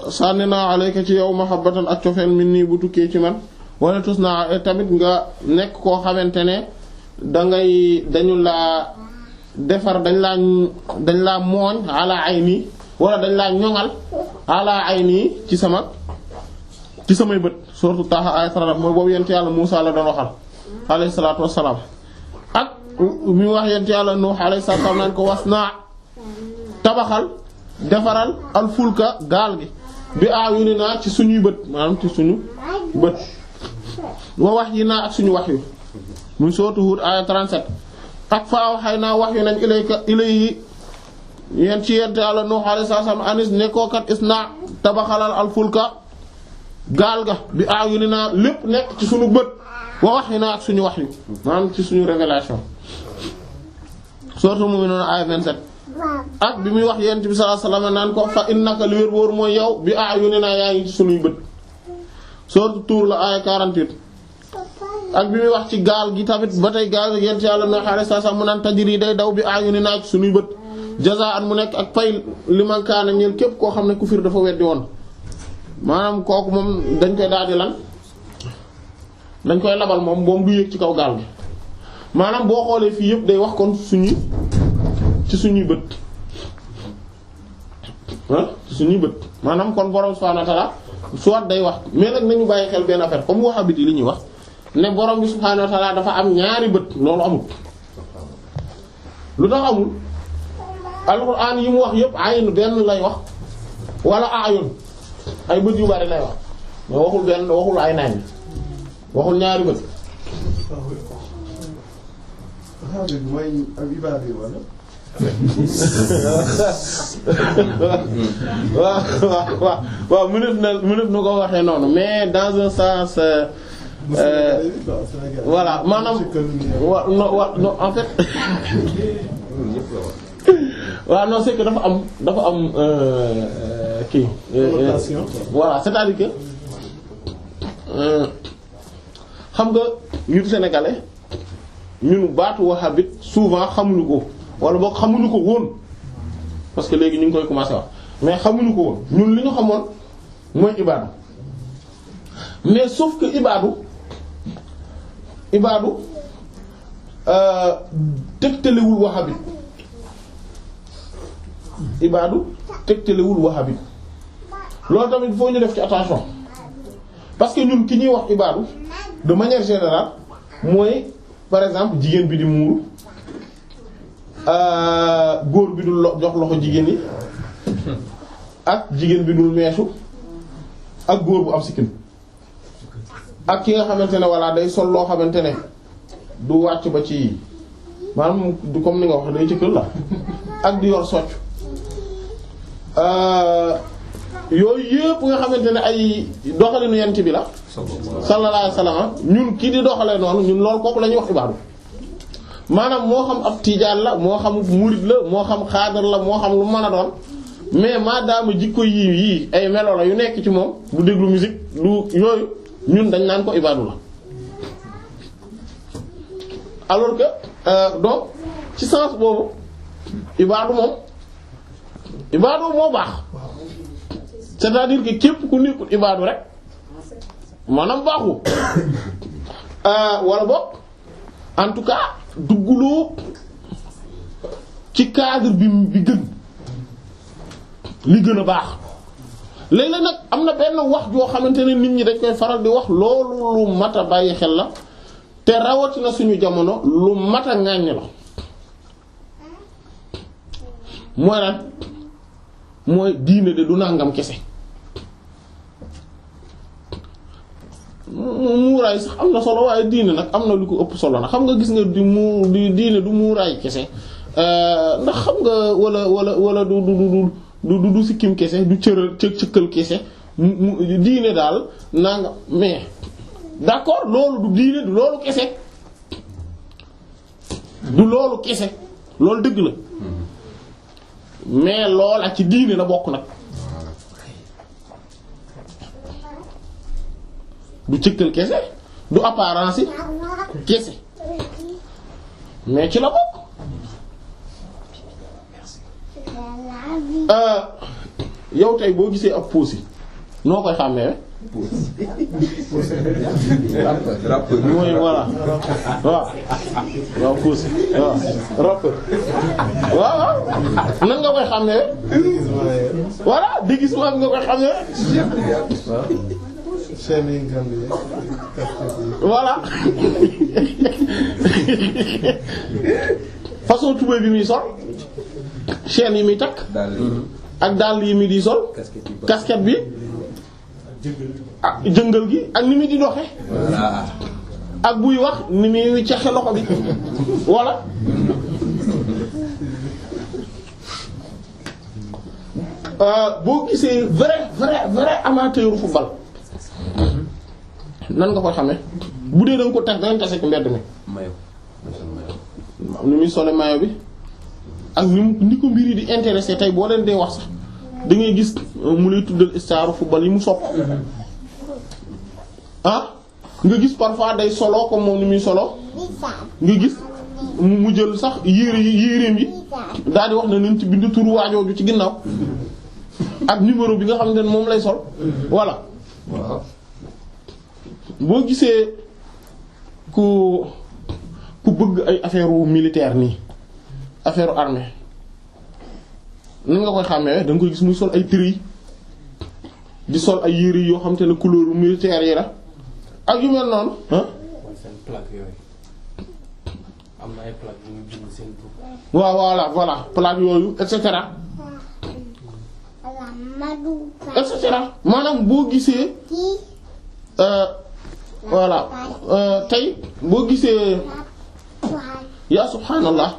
sànni naa alayka ci yow mahabbatan ak cofeel min nii bu tukkee ci man wala tus naa tamit nga nekk koo xamante ne dañu laa defar dañ laa mooñ ala ayni wala dañ laa ñoŋal ala ayni ci samay bët surtout Taha ay sarala mooy boobu yent yàlla Muusaa la doon waxal alayhi salaatu wassalaam ak mi wax yent yàlla Nuux alayhi salaatu wassalaam naan ko was naa tabaxal defaral alfulka gaal gi bi aayuni naa ci suñuy bët maanaam ci suñu bët wa wax yi naa ak suñu wax yu muy sourate Hud aaya 37 ak fa awhaynaa wax yu nañ ilayhi yéen ci yent Yàlla Nuh alayhi salaam anis nekkookat isna tabaxalal alfulka gaal ga bi ayunina lépp nekk ci suñu bët wa wahyina ak suñu wahyu maanaam ci suñu révélation sourate Mu'minun aaya 27 ak bi muy wax yent bi sallallahu alayhi wasallam naan ko fa innaka li wér wóor mooy yow bi ayunina yaa ngi ci suñuy bët sourate Tuur la aaya 48 ak bi muy wax ci gaal gi tamit ba tey gaal gi yent Yàlla Nuh alayhi salaam mu naan tajri day daw bi ayunina ci suñuy bët jazaan mu nekk ak pay liman kaana ñeel képp koo xam ne kufir dafa weddi woon maanaam kooku moom dañ koy daal di lan dañ koy labal moom du yéeg ci kaw gaal gi maanaam boo xoolee fii yëpp day wax kon ci suñuy bët ci suñuy bët maanaam kon borom subhaanahu wa ta'aala soit day wax mais nag nañu bàyyi xel benn affaire comme wahhabite yi li ñuy wax ne borom bi subhaanahu wa ta'aala dafa am ñaari bët loolu amul lu tax amul alxuraan yi mu wax yëpp ayn benn lay wax wala ayun ay bët yu bari lay wax mais waxul benn waxul ay nañ waxul ñaari bët. waaw mënut na ko waxee noonu mais dans un sens voilà maanaam non en fait waaw non c'est que dafa am kii voilà c'est-à-dire que xam nga ñun sénégalais ñun baatu wahhabite souvent xamuñu ko wala boog xamuñu ko woon parce que léegi ñu ngi koy commencer wax mais xamuñu ko woon ñun li ñu xamoon mooy ibaadu mais sauf que ibaadu tegtalewul wahhabite ibaadu tegtalewul wahhabite loolu tamit foo ñu def ci attention parce que ñun ki ñuy wax ibaadu de manière générale mooy par exemple jigéen bi di muuru góor bi dul jox loxo jigéen yi ak jigéen bi dul meesu ak góor bu am sikkim ak ki nga xamante ne walla day sol loo xamante ne du wàcc ba ci maanaam du comme ni nga wax day ci kër la ak di yor socc yooyu yëpp nga xamante ne ay doxalinu yent bi la sallallahu alayhi wasallam ñun kii di doxalee noonu ñun loolu kooku la ñuy wax ibaadu maanaam moo xam ab tijaan la moo xam murid la moo xam xaadar la moo xam lu mën a doon mais maadaama jikko yii ay melo la yu nekk ci moom du déglu musique du yooyu ñun dañ naan ko ibaadu la alors que donc ci sens boobu ibaadu moo baax c'est-à-dire que képp ku nekkul ibaadu rek maanaam baaxu wala boog en tout cas dugguloo ci cadre bi gën li gën a baax léeg-léeg nag am na benn wax joo xamante ne nit ñi dañ koy faral di wax loolu lu mat a bàyyi xel la te rawatina suñu jamono lu mat a ŋàññ la mooy lan mooy diine de du nangam kese muuraay sax am na solo waaye diine nag am na lu ko ëpp solo nag xam nga gis nga diine du muuraay kese ndax xam nga wala du sikkim kese du cëkkal kese diine daal nanga mais d'accord loolu du diine du loolu kese loolu dëgg la mais loola ci diine la bokk nag du cëkkal kese du apparence kese mais ci la bokk yow tey boo gisee ab puusi noo koy xàmmee rappeur mooy voilà waaw puusi waaw rappeur waaw nan nga koy xàmmee voilà déguisement nga koy xàmmee voilà façon tubéy bi muy sol chaîne yi muy takk ak dàll yi muy di sol casquette bi ak jëngal gi ak ni muy di doxe ak buy wax ni muy cexe loxo bi voilà boo gisee vrai amateur football nan nga koy xamee bu dee da nga ko tax da nga tase ci mbedd mi. mayo ni muy sole mayo bi ak ni ko mbir yi di intéressé tey boo leen dee wax sax da ngay gis mu lay tuddal star football yi mu sopp nga gis parfois day solo comme moom ni muy solo nga gis mu jël sax yéreem yi daal di wax na nañ ci bind turu waajooju ci ginnaaw ak numéro bi nga xam ne moom lay sol voilà boo gisee ku bëgg ay affaire militaire nii affaire armée nan nga koy xàmmee da nga koy gis muy sol ay tri di sol ay yére yoo xam te ne couleur militaire yi la ak yu mel noonu seen plaque yooyu am na ay plaque yu ñu bind seen tur. waaw voilà plaque yooyu et cetera maanaam boo gisee voilà tey boo gisee yaa subhaanallah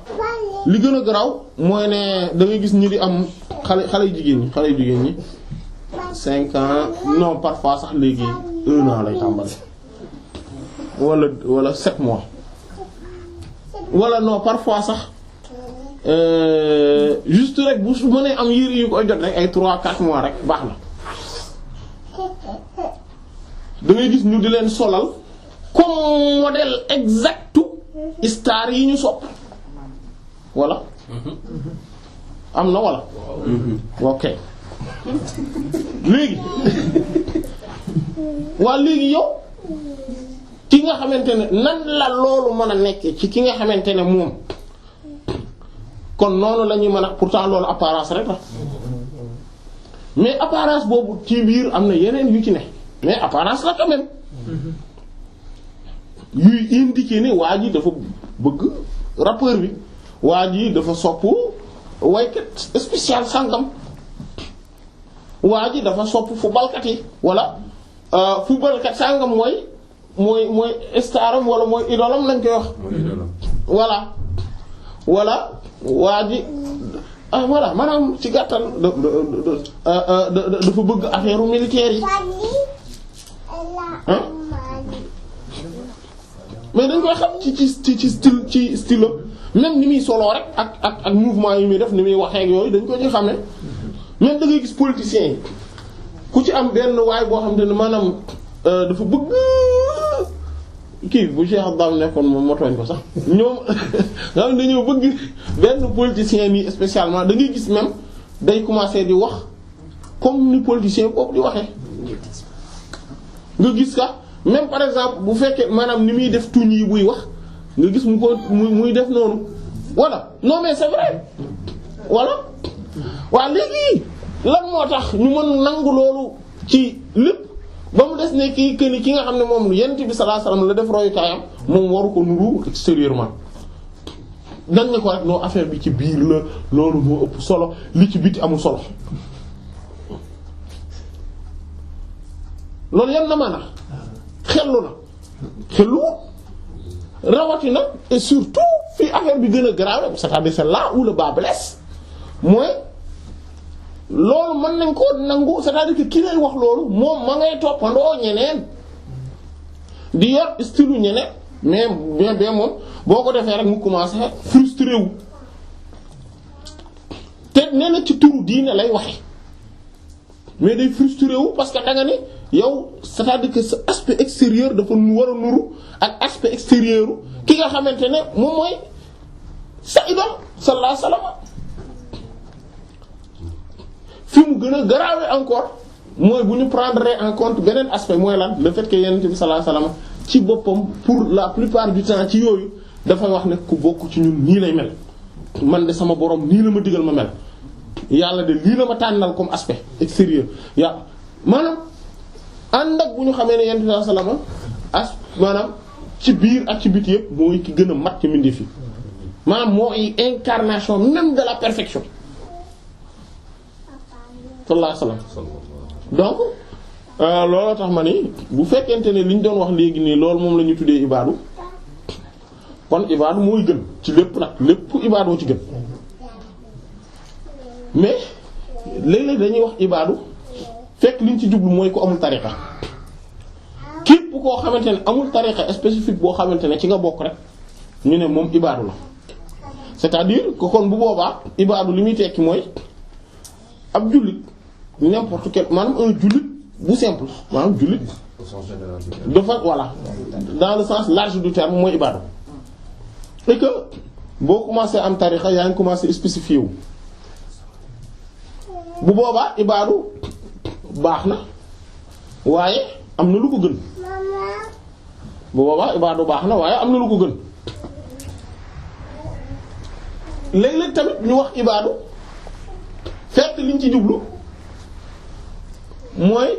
li gën a garaaw mooy ne da ngay gis ñi di am xale jigéen ñi 5 ans non parfois sax léegi 1 an lay tàmbali wala 7 mois wala non parfois sax juste rek bu su mënee am yére yu koy jot rek ay 3-4 mois rek baax na da ngay gis ñu di leen solal comme modèle exactu star yi ñu sopp wala am na wala ok léegi waa léegi yow ki nga xamante ne nan la loolu mën a nekk ci ki nga xamante ne moom kon noonu la ñuy mën a pourtant loolu apparence rek la mais apparence boobu ci biir am na yeneen yu ci ne mais apparence la quand même yuy indiquer ne waa ji dafa bëgg rappeur bi waa ji dafa sopp waykat spécial sàngam waa ji dafa sopp footballkat yi wala footballkat sàngam mooy staram wala mooy idolam lañ koy wax voilà waa ji voilà maanaam ci gàttal dafa bëgg affaire militaire yi mais dañ koy xam ci style même ni muy soloo rek ak mouvement yi muy def ni muy waxee ak yooyu dañ ko ci xamee même da ngay gis politiciens yi ku ci am benn waay boo xam te ne maanaam dafa bëgg kii bu Cheikh Abdam nekkoon moom moo tooñ ko sax ñoom nga xam ne dañoo bëgg benn politicien nii spécialement da ngay gis même day commencer di wax comme ni politicien boobu di waxee nga gis ka même par exemple bu fekkee maanaam ni muy def tuñ yi buy wax nga gis mu ko muy def noonu voilà non mais c'est vrai voilà waaw léegi lan moo tax ñu mën nangu loolu ci lépp ba mu des ne ki nga xam ne moom yonent bi sallallahu alayhi wasallam la def royukaayam moom waru ko nuru extérieurement dañ ne ko rek non affaire bi ci biir la loolu moo ëpp solo li ci biti amul solo loolu yan na maanaam xellu rawatina et surtout fii affaire bi gën a grave c'est-à-dire c'est là où le bas blesse mooy loolu mën nañ koo nangu c'est-à-dire que ki lay wax loolu moom ma ngay toppandoo ñeneen di yor style ñeneen mais bien moom boo ko defee rek mu commencé frustré wu te nee na ci turu diine lay waxe mais day frustré wu parce que da nga ni yow c'est-à-dire que sa aspect extérieur dafa war a nuru ak aspect extérieur ki nga xamante ne moom mooy sa idole sallallahu alayhi wasallam fi mu gën a grave encore mooy bu ñu prendre en compte beneen aspect mooy lan le fait que yonent bi sallallahu alayhi wasallam ci boppam pour la plupart du temps ci yooyu dafay wax ne ku bokk ci ñun nii lay mel man de sama borom nii la ma digal ma mel yàlla de lii la ma tànnal comme aspect extérieur maanaam ànd ak bu ñu xamee ne yonent bi sallallahu alayhi wasallam maanaam ci biir ak ci biti yëpp mooy ki gën a mat ci mbindeef yi maanaam mooy incarnation même de la perfection sallallahu alayhi wasallam donc looloo tax ma ni bu fekkente ne li ñu doon wax léegi nii loolu moom la ñu tuddee ibaadu kon ibaadu mooy gën ci lépp nag lépp ibaadoo ci gën mais léeg-léeg dañuy wax ibaadu fekk liñ ci jublu mooy ko amul tariqa képp koo xamante ne amul tariqa spécifique boo xamante ne ci nga bokk rek ñu ne moom ibaadu la c'est-à-dire que kon bu boobaa ibaadu li muy tekki mooy ab jullit n'importe quel maanaam un jullit bu simple maanaam jullit dafa voilà dans le sens large du terme mooy ibaadu et que boo commencé am tariqa yaa ngi commencé spécifié wu bu boobaa ibaadu baax na waaye am na lu ko gën bu boobaa ibaadu baax na waaye am na lu ko gën léeg-léeg tamit ñu wax ibaadu fekk liñ ci jublu mooy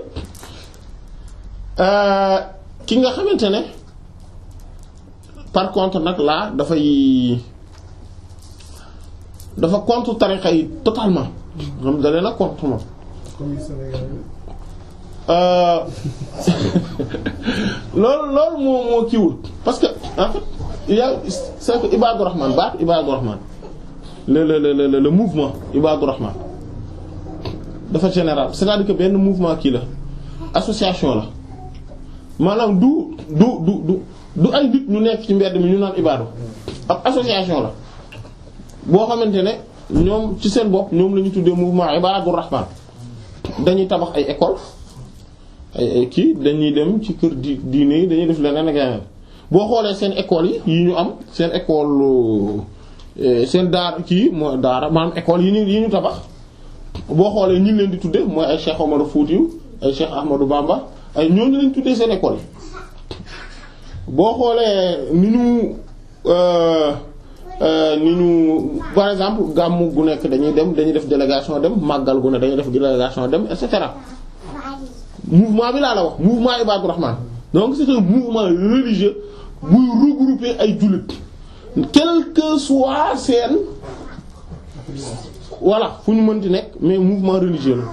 ki nga xamante ne par contre nag là dafa contre tariqa yi totalement xam dalee nag contre moom loolu moo kiiwul parce que en fait il y a c'est que Ibaadu Rahman baat Ibaadu Rahman le mouvement Ibaadu Rahman dafa général c'est-à-dire que benn mouvement kii la association la maanaam du ay nit ñu nekk ci mbedd mi ñu naan ibaadu ab association la boo xamante ne ñoom ci seen bopp ñoom la ñu tuddee mouvement Ibaadu Rahman dañuy tabax ay école ay kii dañuy dem ci kër diine yi dañuy def leneen ak yeneen boo xoolee seen école yi ñu am seen école seen daara kii mooy daara maanaam école yi ñu tabax boo xoolee ñi leen di tuddee mooy ay Cheikh Omar Foutiyou ay Cheikh Ahmadou Bamba ay ñooñu leen tuddee seen école yi boo xoolee ni ñu par exemple gàmmu gu nekk dañuy def délégation dem màggal gu ne dañuy def délégation dem et cetera mouvement bi laa la wax mouvement Ibaadu Rahman donc c'est un mouvement religieux buy regrouper ay jullit quel que soit seen voilà fu ñu mënti nekk mais mouvement religieux la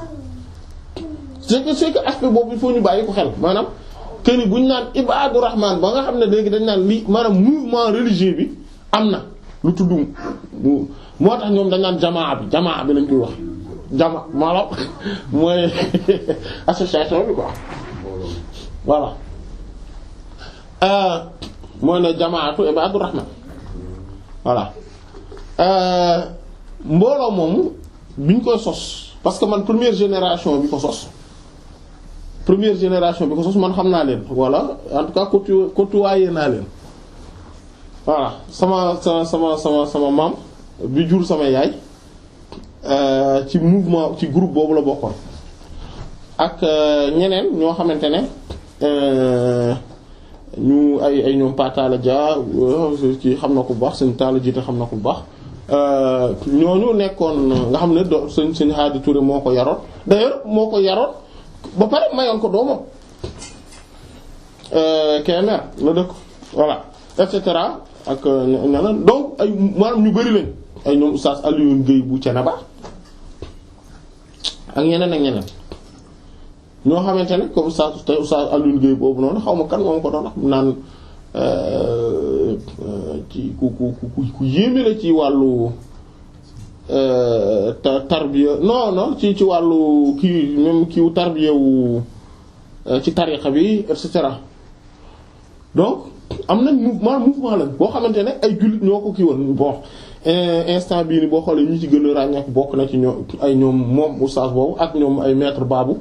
c'est que aspect boobu il faut ñu bàyyi ko xel maanaam que ni bu ñu naan Ibaadu Rahman ba nga xam ne léegi dañ naan lii maanaam mouvement religieux bi am na lu tudd moo tax ñoom dañ naan jamaa bi lañ koy wax maanaam mooy association bi quoi voilà mooy ne jamaatu Ibaadu Rahman voilà mbooloo moomu biñ koy sos parce que man première génération bi ko sos man xam naa leen wala en tout cas côtoyé naa leen voilà sama maam bi jur sama yaay ci mouvement ci groupe boobu la bokkoon ak ñeneen ñoo xamante ne ñu ay ñoom Pataala Dia ci xam na ko bu baax seen taala jiite xam na ko bu baax ñooñu nekkoon nga xam ne sëñ Hadi Touré moo ko yaroon d'ailleurs moo ko yaroon ba pare mayoon ko doomam KMR la dëkk voilà et cetera ak ñeneen donc ay maanaam ñu bari lañ ay ñoom Oustaz Alioune Guèye bu Thiénaba ak ñeneen ñoo xamante ne comme Oustaz Alioune Guèye boobu noonu xaw ma kan moom ko doon wax naan ci ku yéeme la ci wàllu tarbiya non ci wàllu kii même kiiwu tarbiya wu ci tariqa bi et cetera donc am nañ mouvement la boo xamante ne ay jullit ñoo ko kii woon bon instant bii ni boo xoolee ñi ci gën a ràññeeku bokk na ci ñoom moom oustaz boobu ak ñoom ay maître Babou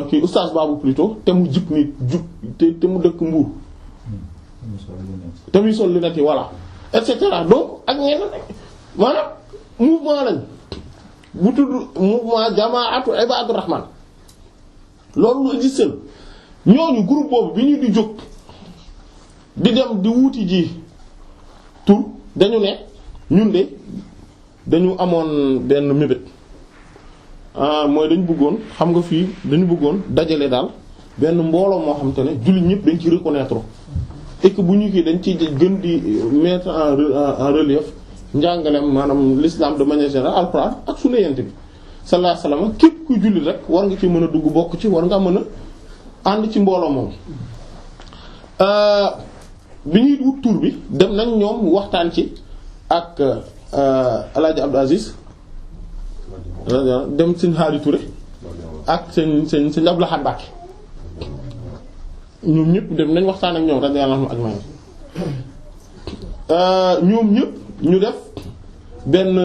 kii oustaz Babou plutôt te mu jib ni te mu dëkk Mbour te muy sol lunette yi voilà et cetera donc ak ñeneen maanaam mouvement lañ bu tudd mouvement jamaatu Ibaadu Rahman loolu lu existe ñooñu groupe boobu bi ñu di jóg di dem di wuuti ji tur dañu ne ñun de dañu amoon benn mébét mooy dañu bëggoon xam nga fii dañu bëggoon dajale daal benn mbooloo moo xam te ne jullit ñëpp dañ ci reconnaître et que bu ñu kii dañ ci gën di mettre en relief njàngaleem maanaam l'islam de manière générale alxuraan ak sunna yent bi sallallahu alayhi wasallam képp ku jullit rek war nga ci mën a dugg bokk ci war nga mën a ànd ci mbooloo moom bi ñuy wut tur bi dem nañ ñoom waxtaan ci ak El Hadj Abdou Aziz dem sëñ Xaadi Touré ak sëñ Abdou Lahad Mbacké ñoom ñëpp dem nañ waxtaan ak ñoom radiyallahu anhum ajma'in ñoom ñëpp ñu def benn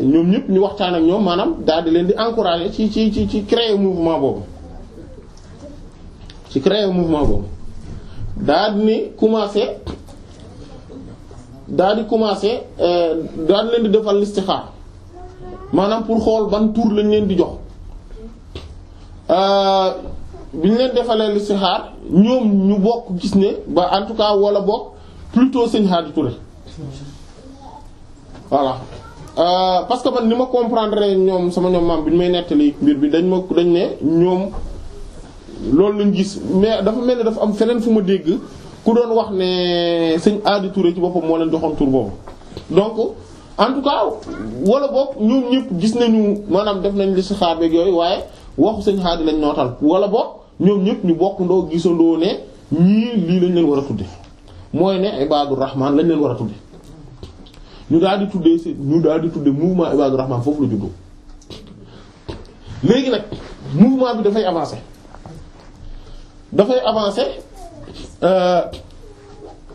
ñoom ñëpp ñu waxtaan ak ñoom maanaam daal di leen di encourager ci créer mouvement boobu daal di ni commencer daal di leen di defal listixaar maanaam pour xool ban tour lañ leen di jox bi ñu leen defalee listixaar ñoom ñu bokk gis ne ba en tout cas wala bokk plutôt sëñ Hadi Touré voilà parce que man ni ma comprendre ñoom sama ñoom maam bi ñu may nettali mbir bi dañ ne ñoom loolu lañ gis mais dafa mel ni dafa am feneen fu ma dégg ku doon wax ne sëñ Hadi Touré ci boppam moo leen joxoon tur boobu donc en tout cas wala boog ñoom ñëpp gis nañu maanaam def nañ listixaar beeg yooyu waaye waxu sëñ Hadi lañ nootal wala boog ñoom ñëpp ñu bokk ndoo gisandoo ne ñii lii lañ leen war a tudde mooy ne Ibadur Rahman lañ leen war a tudde ñu daal di tudde mouvement Ibadur Rahman foofu la juddoo léegi nag mouvement bi dafay avancer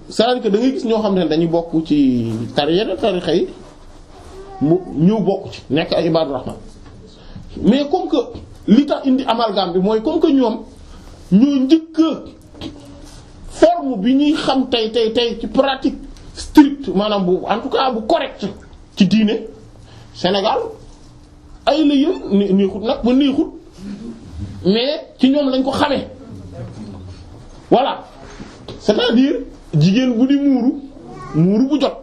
c'est-à-dire que da ngay gis ñoo xam ne dañuy bokk ci tarixa yi mu ñëw bokk ci nekk ay Ibadur Rahman mais comme que li tax indi amalgame bi mooy comme que ñoom ñoo njëkk forme bi ñuy xam tey ci pratique stricte maanaam bu en tout cas bu correct ci diine Sénégal ay la yëm neexut nag ba neexut mais ci ñoom lañ ko xamee voilà c'est-à-dire jigéen bu di muuru bu jot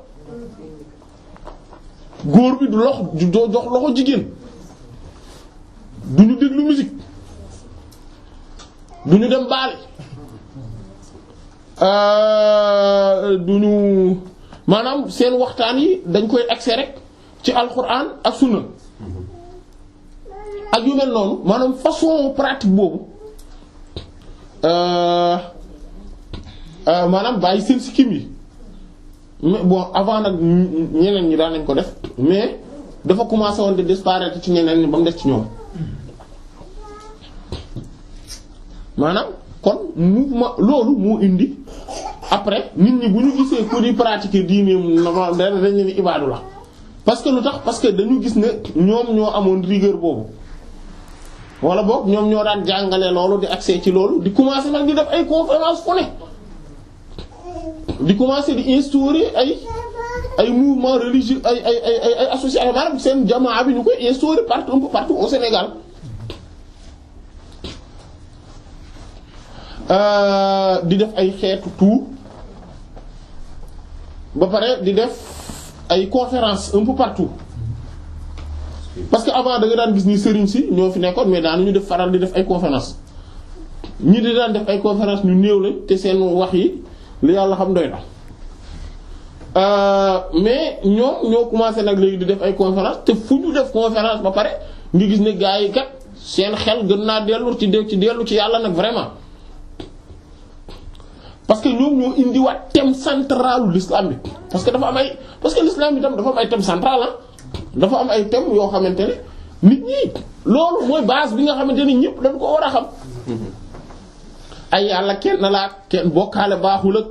góor bi du jox loxo jigéen duñu déglu musique duñu dem baali duñu maanaam seen waxtaan yi dañ koy accès rek ci alxuraan ak sunna ak yu mel noonu maanaam façon pratique boobu maanaam bàyyi seen sikkim yi mais bon avant nag ñeneen ñi daan nañ ko def mais dafa commencé woon de disparaître ci ñeneen ñi ba mu des ci ñoom maanaam kon mouvement loolu moo indi après nit ñi bu ñu gisee ko di pratiquer diine dañ leen ibaadu la parce que lu tax parce que dañu gis ne ñoom ñoo amoon rigueur boobu wala boog ñoom ñoo daan jàngale loolu di accès ci loolu di commencer nag di def ay conférence fu ne di commencer di instaurer ay mouvement religieux ay association maanaam seen jamaa bi ñu koy instaurer partout un peu partout au Sénégal di def ay xeetu tour ba pare di def ay conférence un peu partout parce que avant da nga daan gis ni sëriñ si ñoo fi nekkoon mais daanuñu def faral di def ay conférence ñi di daan def ay conférence ñu néew lañ te seen wax yi li yàlla xam doy na mais ñoo commencé nag léegi di def ay conférence te fu ñu def conférence ba pare nga gis ne gars yi kat seen xel gën naa dellu ci dellu ci yàlla nag vraiment parce que ñoom ñoo indiwaat thème central l'islam bi parce que l'islam bi tam dafa am ay thème central dafa am ay thème yoo xamante ne nit ñi loolu mooy base bi nga xamante ne ñëpp dañ ko war a xam ay yàlla kenn la kenn bokkaale baaxul ak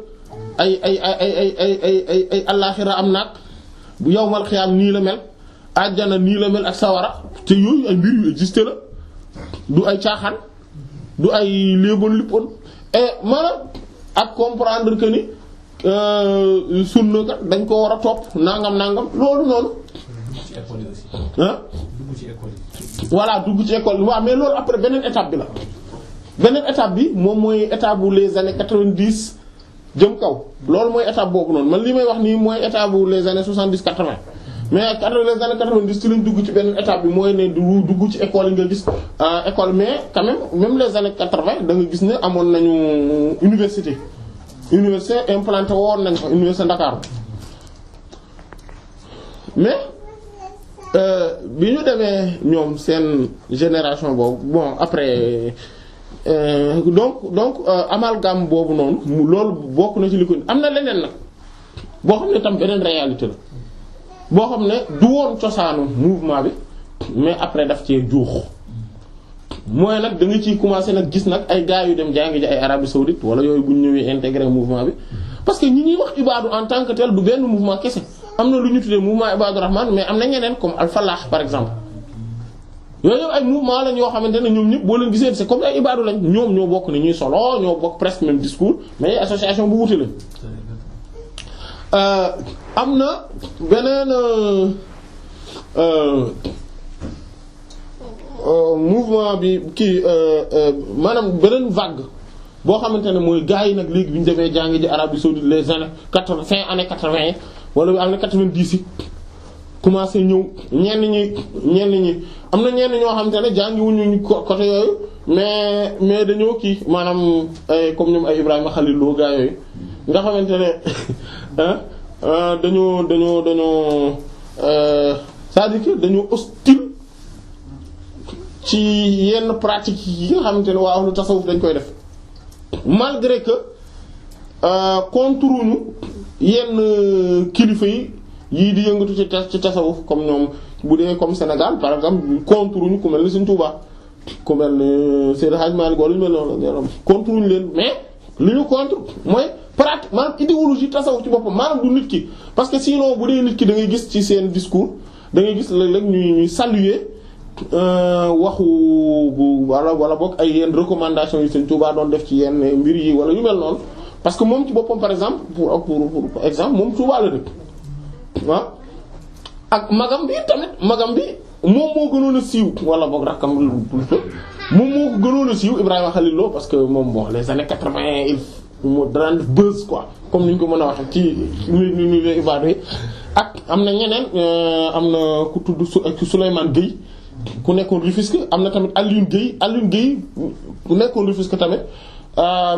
ay allaaxira am naag bu yawmal xiyaam nii la mel àjjana nii la mel ak sawara te yooyu ay mbir yu existé la du ay caaxaan du ay léeboon lippoon maanaam ak comprendre que ni sunna kat dañ ko war a topp nangam loolu noonu voilà dugg ci école waaw mais loolu après beneen étape bi la beneen étape bi moom mooy étape bu les années 90 jëm kaw loolu mooy étape boobu noonu man li may wax nii mooy étape bu les années 70 80 mais les années 90 ci lañ dugg ci beneen étape bi mooy ne dugg ci école yi nga gis école mais quand même les années 80 da nga gis ne amoon nañu université implanté woon nañ ko université Dakar mais bi ñu demee ñoom seen génération boobu bon après donc amalgame boobu noonu loolu bokk na ci li ko am na leneen nag boo xam ne tam beneen réalité la boo xam ne du woon cosaanu mouvement bi mais après daf cee juux mooy nag da nga ciy commencer nag gis nag ay gars yu dem jàngi ji ay Arabie saoudite wala yooyu bu ñu ñëwee intégrer mouvement bi parce que ñi ñuy wax ibaadu en tant que tel du benn mouvement kese am na lu ñu tuddee mouvement ibaadu rahman mais am na ñeneen comme al falah par exemple yooyu ay mouvement lañ yoo xamante ne ñoom ñëpp boo leen gisee c'est comme ay ibaadu lañ ñoom ñoo bokk ni ñuy solo ñoo bokk presque même discours mais association bu wuute lañ. am na beneen mouvement bi kii maanaam beneen vague boo xamante ne mooy gars yi nag léegi bi ñu demee jàngi ji Arabie saoudite les années 80 fin années 80 wala années 90 yi commencé ñëw ñenn ñi am na ñenn ñoo xamante ne jàngiwuñu côté yooyu mais dañoo kii maanaam comme ñoom ay Ibrahima Khalil Lo gars yooyu nga xamante ne dañoo c'est-à-dire que dañoo hostile ci yenn pratiques yi nga xamante ne waa ahlu tasawuf dañ koy def malgré que contre ñu yenn kilifa yi yii di yëngatu ci tasawuf comme ñoom bu dee comme Sénégal par exemple contre ñu ku mel ni Sëriñ Tuubaa ku mel ni Seydi Hadji Malick wala ñu mel noonu contre ñu leen mais li ñu contre mooy pratique maanaam idéologie tasawuf ci boppam maanaam du nit ki parce que sinon bu dee nit ki da ngay gis ci seen discours da ngay gis léeg-léeg ñuy saluer waxu bu wala boog ay yenn recommandations yu Sëriñ Tuubaa doon def ci yenn mbir yi wala yu mel noonu parce que moom ci boppam par exemple pour exemple moom Tuubaa la dëkk waaw ak magam bi moom moo gënoon a siiw wala boog rakkam moom moo ko gënoon a siiw Ibrahima Khalil Lo parce que moom bon les années 80 il moo daan def buzz quoi comme ni ñu ko mën a waxee ci ni ibaadu yi ak am na ñeneen am na ku tudd Souleymane Gueye ku nekkoon Rufisque am na tamit Alioune Gueye ku nekkoon Rufisque tamit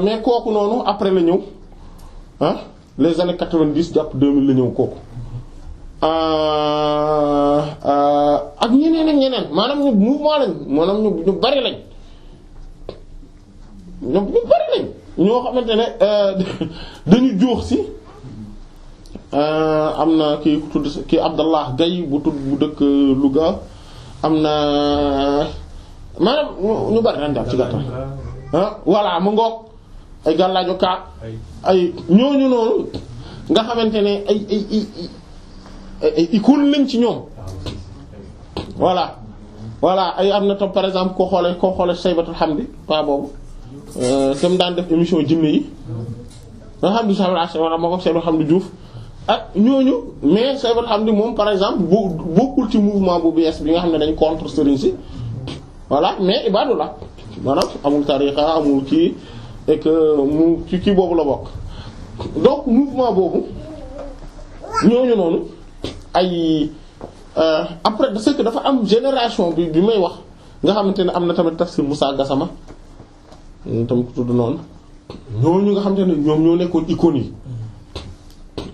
mais kooku noonu après la ñëw les années 90 jàpp 2000 la ñëw kooku ak ñeneen maanaam ñu mouvement lañ maanaam ñu bari lañ ñoo xamante ne dañu juux si am na kii ku tudd kii Abdallah Gaye bu dëkk Louga am na maanaam ñu bari lañ daal ci gàttal voilà mu ngoog ay gàllaajo kaa ay ñooñu noonu nga xamante ne ay icône lañ ci ñoom voilà ay am na tam par exemple koo xoolee Saybatul Hamdi pa boobu tam daan def émission jinne yi nga xam di wala moo ko Saybatul Hamdi Diouf ak ñooñu mais Saybatul Hamdi moom par exemple bokkul ci mouvement bu bees bi nga xam ne dañ contre sëriñ si voilà mais ibaadu la maanaam amul tarixa amul kii et que mu ci kii boobu la bokk donc mouvement boobu ñooñu noonu ay après c'est que dafa am génération bi may wax nga xamante ne am na tamit tafsir Moussa Gassama tam ko tudd noonu ñooñu nga xamante ne ñoom ñoo nekkoon icônes yi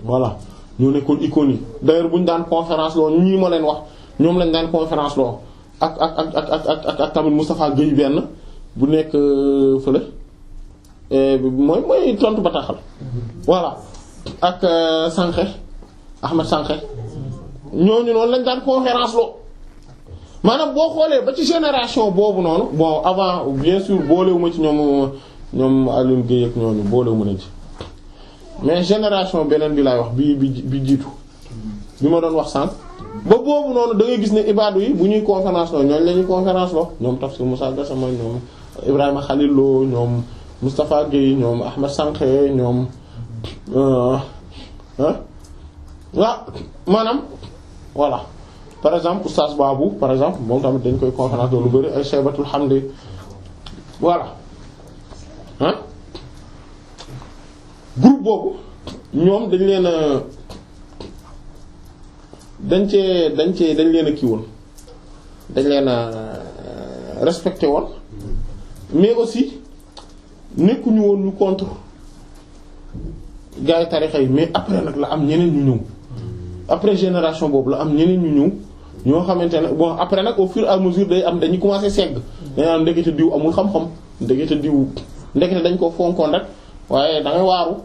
voilà ñoo nekkoon icônes yi d'ailleurs bu ñu daan conférence loo ñii ma leen wax ñoom lañ daan conférence loo ak tamit Moustapha Gueye benn bu nekk fële mooy tontu bataaxal voilà ak Sankhé Ahmed Sankhé ñooñu noonu lañ daan conférence loo maanaam boo xoolee ba ci génération boobu noonu bon avant bien sûr boolewuma ci ñoom Alioune Gueye ak ñooñu boolewuma leen ci mais génération beneen bi laay wax bi jiitu bi ma doon wax sànq ba boobu noonu da ngay gis ne ibaadu yi bu ñuy conférence loo ñooñu la ñuy conférence loo ñoom Tafsir Moussa Gassama ñoom Ibrahima Khalil Lo ñoom Moustapha Gueye ñoom Ahmed Sankhé ñoom waaw maanaam voilà par exemple Oustaz Babou par exemple moom tamit dañ koy conférence lu bari ay Saybatul Hamdi voilà groupe boobu ñoom dañ leen a dañ leen a kii woon dañ leen a respecté woon mais aussi nekkuñu woon ñu contre gars yi tarixa yi mais après nag la am ñeneen ñu ñëw après génération boobu la am ñeneen ñu ñëw ñoo xamante ne bon après nag au fur et à mesure dañuy commencer segg dañ naan ndekete diw amul xam-xam ndekete dañ ko fonkoon rek waaye da ngay waaru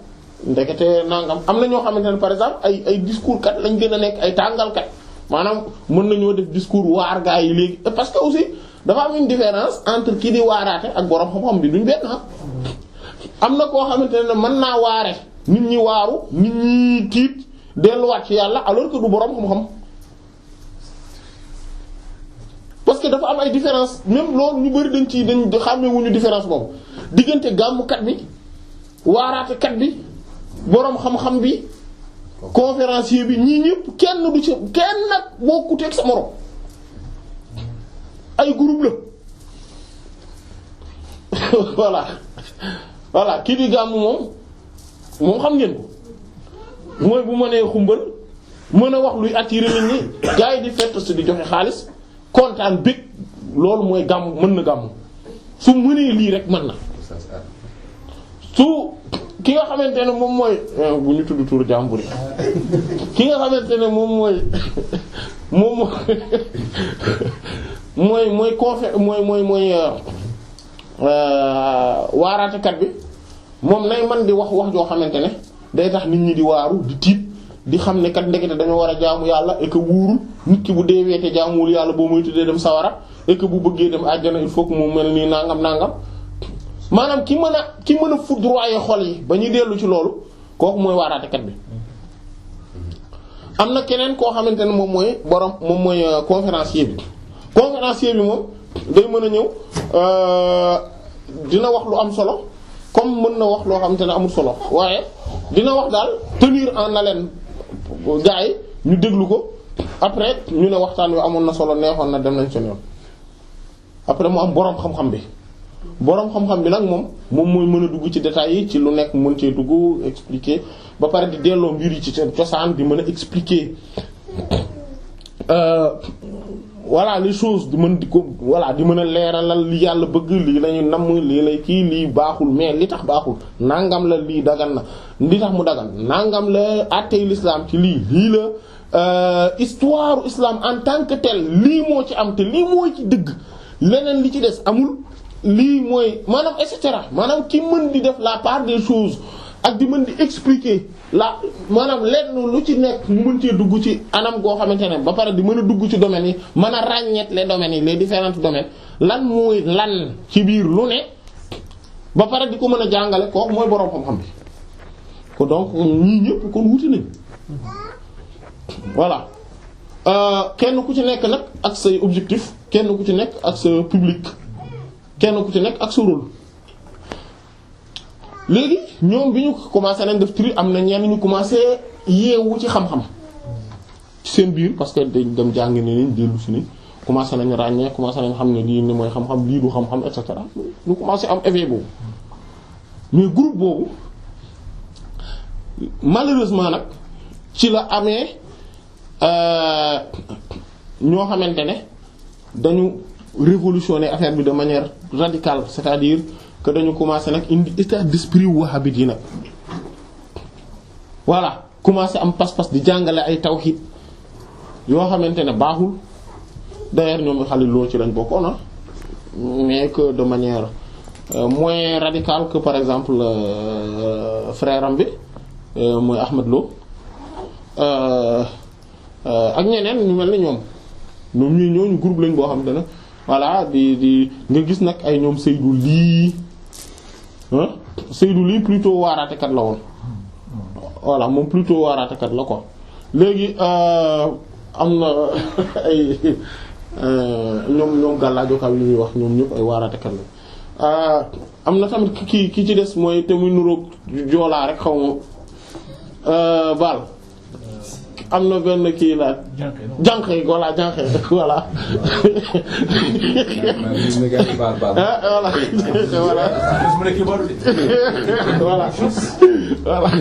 ndekete nangam am na ñoo xamante ne par exemple ay discours kat lañ gën a nekk ay tàngalkat maanaam mën nañoo def discours waar gaa yi léegi parce que aussi dafa am une différence entre kii di waaraate ak borom xam-xam bi duñ benn am na koo xamante ne mën naa waare nit ñi waaru nit ñi tiit delluwaat ci yàlla alors que du borom xam-xam parce que dafa am ay différence même loolu ñu bari dañ xàmmewuñu différence boobu diggante gàmmkat bi waaraatekat bi borom xam-xam bi conférencier bi ñii ñëpp kenn du ci kenn nag bokkut ak sa morom ay groupe la voilà kii di gàmm moom xam ngeen ko mooy bu mënee xumbal mën a wax luy attirer nit ñi gars yi di fett si di joxe xaalis kontaan bëgg loolu mooy gàmm mën na gàmm su mënee lii rek mën na su ki nga xamante ne moom mooy bu ñu tudd tur jàmbur ki nga xamante ne moom mooy waaraatekat bi moom nay man di wax joo xamante ne day tax nit ñi di waaru di tiit di xam ne kat ndekete dañoo war a jaamu yàlla et que wuurul nit ki bu deewee te jaamuwul yàlla boo muy tuddee dem sawara et que bu bëggee dem àjjana il faut que mu mel nii nangam maanaam ki mën a foudroyer xol yi ba ñuy dellu ci loolu kooku mooy waaraatekat bi. am na keneen koo xamante ne moom mooy conférencier bi moom day mën a ñëw dina wax lu am solo comme mën na wax loo xamante ne amul solo waaye dina wax daal tenir en haleine gars yi ñu déglu ko après ñu ne waxtaan wi amoon na solo neexoon na dem nañ seen yoon après mu am boroom xam-xam bi. boroom xam-xam bi nag moom mooy mën a dugg ci détails yi ci lu nekk mën cee dugg expliquer ba pare di delloo mbir yi ci seen cosaan di mën a expliquer voilà les choses di mën a leeralal li yàlla bëgg lii lañu namm lii lay kii lii baaxul mais li tax baaxul nangam la lii dagan na li tax mu dagan nangam la àttey l'islam ci lii la histoire islam en tant que tel lii moo ci am te lii mooy ci dëgg leneen li ci des amul. lii mooy maanaam et cetera maanaam ki mën di def la part des choses ak di mën di expliquer maanaam lenn lu ci nekk mu mën cee dugg ci anam goo xamante ne ba pare di mën a dugg ci domaines yi mën a ràññeet les domaines yi les différents domaines lan mooy lan ci biir lu ne ba pare di ko mën a jàngale kooku mooy boroom xam-xam bi ko donc ñii ñëpp kon wuti nañ voilà kenn ku ci nekk nag ak say objectif kenn ku ci nekk ak sa public kenn ku ci nekk ak sa rôle léegi ñoom bi ñu commencé nañ def tri am na ñenn ñu commencé yeewu ci xam-xam ci seen biir parce que dañ dem jàng ne nañ dellu si ni commencé nañ ràññee commencé nañ xam ne lii ni mooy xam-xam lii du xam-xam et cetera ñu commencé am éveil boobu mais groupe boobu malheureusement nag ci la amee ñoo xamante ne dañu révolutionner affaire bi de manière radicale c'est-à-dire que dañu commencer nag indi état d'esprit wahhabite yi nag voilà commencer am pas-pas di jàngale ay tawhid yoo xamante ne baaxul d'ailleurs ñoom Khalil Lo ci lañ bokkoon na mais que de manière moins radicale que par exemple frère am bi mooy Ahmed Lo ak ñeneen ñu mel ni ñoom ñooñu groupe lañ boo xamante ne voilà di nga gis nag ay ñoom Seydou lii plutôt waaraatekat la woon voilà moom plutôt waaraatekat la quoi léegi am na ay ñoom gàllaajokaw yi ñuy wax ñoom ñëpp ay waaraatekat la am na tamit ki ci des mooy te muy nuroog joolaa rek xaw ma baal am na benn kii la jànqe voilà jànqe voilà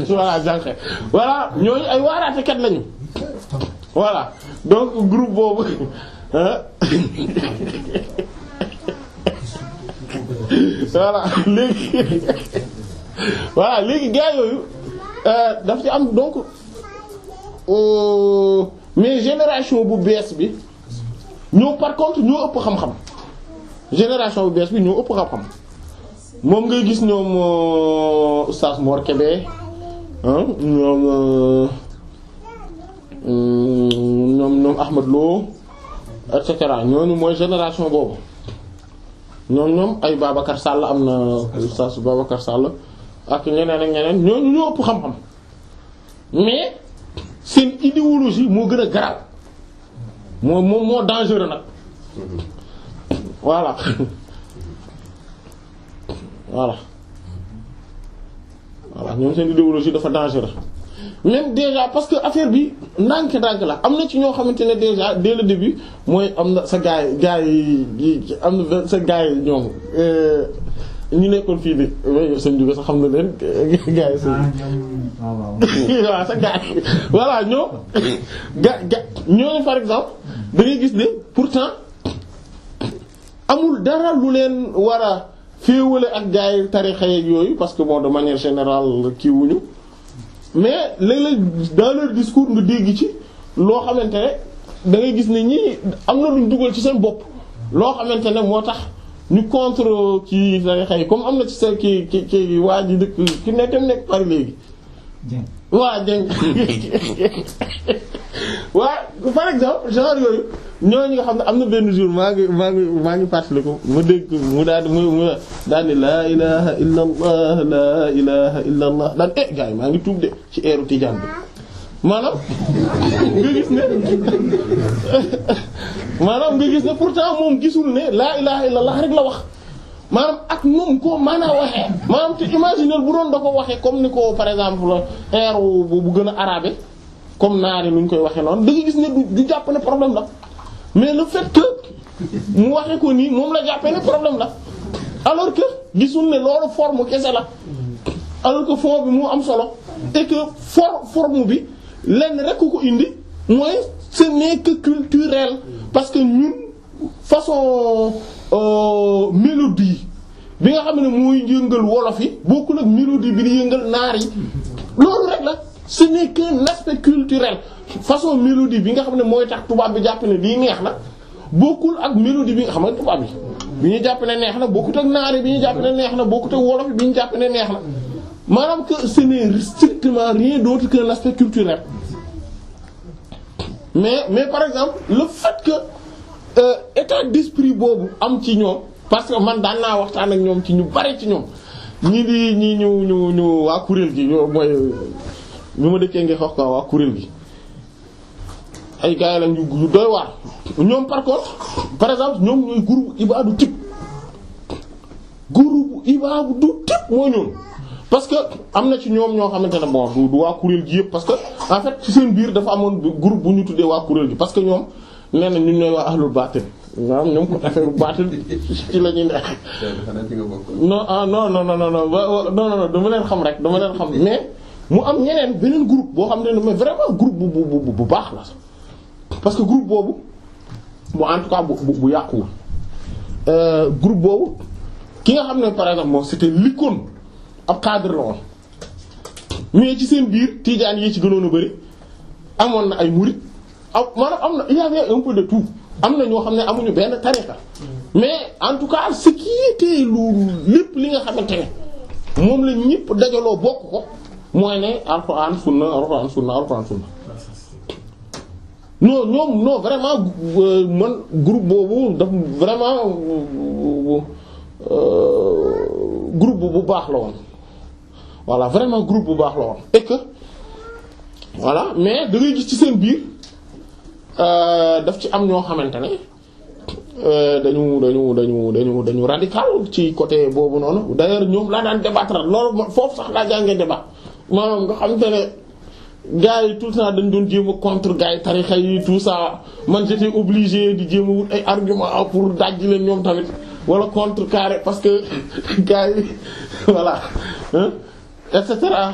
voilà jànqe voilà ñooñu ay waaraatekat lañu voilà donc groupe boobu voilà léegi gaa yooyu daf ci am donc mais génération bu bees bi ñoo par contre ñoo ëpp xam-xam génération bu bees bi ñoo ëpp xam-xam moom ngay gis ñoom Oustaz Mor Kébé ñoom Ahmad Lo et cetera ñooñu mooy génération boobu ñoom ay Babacar Sall am na Oustaz Babacar Sall ak ñeneen ak ñeneen ñooñu ñoo ëpp xam-xam mais seen idéologie moo gën a garaaw moo dangereux nag voilà ñoom seen idéologie dafa dangereux même déjà parce que affaire bi ndànk-ndànk la am na ci ñoo xamante ne déjà dès le début mooy am na sa gaay yi am na sa gaay yi ñoom ñu nekkoon fii de seen jóge sax xam na leen gaay yi waaw sa gaay voilà ñoo ñooñu par exemple da ngay gis ne pourtant amul dara lu leen war a féewale ak gaay yi tarixa yeeg yooyu parce que bon de manière générale kii wuñu mais léeg-léeg dans leur discours nga dégg ci loo xamante ne da ngay gis ne ñii am na luñ dugal ci seen bopp loo xamante ne moo tax ñu contre kii tarixa yi comme am na ci sa ki waa ji dëkk ki nekk Paris léegi waa Dieng waa par exemple genre yooyu ñooñu nga xam ne am na benn jour maa ngi fàttaliku ma dégg mu daal mu daal ni laa ilaha illa allah laa ilaha illa allah daan gars yi maa ngi tuub de ci eeru Tijaan bi maanaam nga gis ne pourtant moom gisul ne laa ilaha illa allah rek la wax maanaam ak moom ko mën a waxee maanaam te imaginer bu doon da ko waxee comme ni ko par exemple air bu gën a arabe comme naari nu ñu koy waxee noonu da nga gis ne du jàpp ne problème la mais le fait que mu waxee ko nii moom la jàppee ne problème la alors que gisul ne loolu forme kese la alors que fond bi mu am solo et que forme bi lenn rek ko indi mooy ce n'est que culturel parce que ñun façon mélodie bi nga xam ne mooy yëngal wolof yi bokkul ak mélodie bi di yëngal naar yi loolu rek la ce n'est qu'un aspect culturel façon mélodie bi nga xam ne mooy tax tubaab bi jàpp ne lii neex na bokkul ak mélodie bi nga xam ne tubaab bi ñu jàpp ne neex na bokkut ak naar yi bi ñu jàpp ne neex na bokkut ak wolof bi ñu jàpp ne neex na maanaam que ce n'est strictement rien d'autre qu'un aspect culturel mais par exemple le fait que état d'esprit boobu am ci ñoom parce que man daan naa waxtaan ak ñoom ci ñu bari ci ñoom ñu waa kuréel gi ñoo mooy ñu ma dëkkee nga wax ko waa kuréel gi ay gars yi lañ ñu doy waar ñoom par contre par exemple ñoom ñooy groupe ibaadu type mooy ñoom parce que am na ci ñoom ñoo xamante ne bon du waa kuréel gi yëpp parce que en fait ci seen biir dafa amoon groupe bu ñu tuddee waa kuréel gi parce que ñoom nee na ñun ñooy waa ahlul baatil maanaam ñoom ko affaire baatil ci la ñuy nekk. non dama leen xam rek dama leen xam mais mu am ñeneen beneen groupe boo xam ne mais vraiment groupe bu baax la parce que groupe boobu mu en tout cas bu yàquwul groupe boobu ki nga xam ne par exemple moom c'était l'icône ab cadre la woon mais ci seen biir tijaan yi ci gënoon a bari amoon na ay murid maanaam am na il y avait un peu de tout am na ñoo xam ne amuñu benn tariqa mais en tout cas ce qui était lépp li nga xamante ne moom la ñëpp dajaloo bokk ko mooy ne alxuraan sunna non ñoom non vraiment man groupe boobu daf vraiment groupe bu baax la woon voilà vraiment groupe bu baax la woon et que voilà mais da ngay gis ci seen biir daf ci am ñoo xamante ne dañu radical ci côté boobu noonu d'ailleurs ñoom laa daan débattre loolu foofu sax laa jàngee débat maanaam nga xamante ne gars yi tout ça dañ doon jéem a contre gars yi tarixa yi tout ça man j'étais obligé di jéem a wut ay argument pour dajji leen ñoom tamit wala contre carré parce que gars yi voilà hein et cetera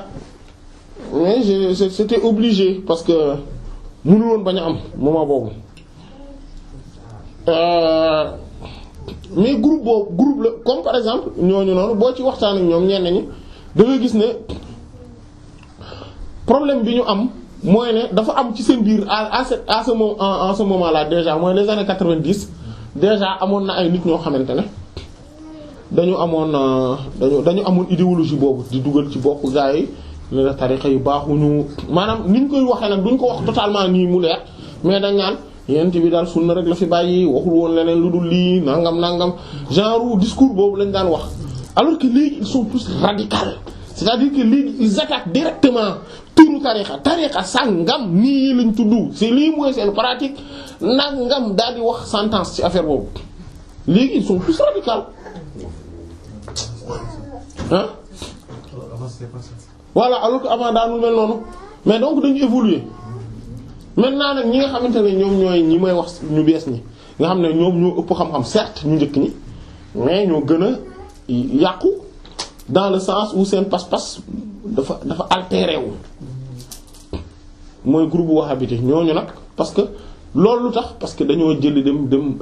mais c'était obligé parce que mënu woon bañ a am moment boobu mais groupe la comme par exemple ñooñu noonu boo ci waxtaan ak ñoom ñenn ñi da ngay gis ne problème bi ñu am mooy ne dafa am ci seen biir en ce moment là déjà mooy les années 90 déjà amoon na ay nit ñoo xamante ne dañu amoon idéologie boobu di dugal ci bopp gaa yi ne la tariqa yu baaxuñu maanaam niñ koy waxee nag duñ ko wax totalement nii mu leer mais dañ naan yent bi daal sunna rek la fi bàyyi waxul woon leneen lu dul lii nangam genre discours boobu lañ daan wax alors que léegi ils sont plus radicaux c'est-à-dire que léegi ils attaquent directement turu tariqa sangam nii lañ tudd c'est lii mooy seen pratique nangam daal di wax sentence ci affaire boobu léegi ils sont plus radicaux hein voilà alors que avant daanul mel noonu mais donc dañu évoluer maintenant nag ñi nga xamante ne ñoom ñooy ñi may wax ñu bees ñi nga xam ne ñoom ñoo ëpp xam-xam certes ñu njëkk ñi mais ñoo gën a yàqu dans le sens où seen pas-pas dafa altéré wu mooy groupe wahhabite ñooñu nag parce que loolu lu tax parce que dañoo jëli dem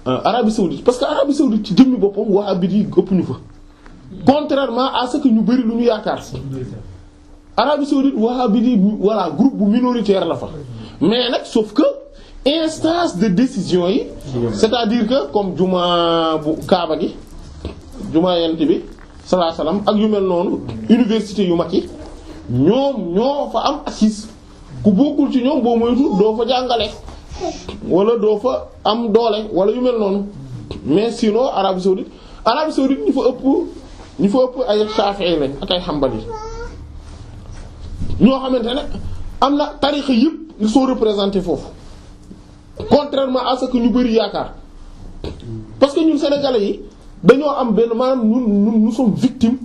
Arabie saoudite parce que Arabie saoudite ci jëmmi boppam wahhabite yi ëpp ñu fa contrairement à ce que ñu bari lu ñu yaakaar Arabie saoudite wahhabite yi voilà groupe bu minoritaire la fa mais nag sauf que instance de décision yi c'est-à-dire que comme juma bu Kaaba gi juma yent bi sallallahu alayhi wasallam ak yu mel noonu université yu mag yi ñoom ñoo fa am assise ku bokkul ci ñoom boo moytu doo fa jàngale wala doo fa am doole wala yu mel noonu mais sinon Arabie saoudite ñu fa ëpp ay Shafi'i lañ ak ay Hanbali ñoo xamante ne am na tarixa yëpp ils sont représentés foofu contrairement à ce que ñu bari yaakaar parce que ñun sénégalais yi dañoo am benn maanaam nous sommes victimes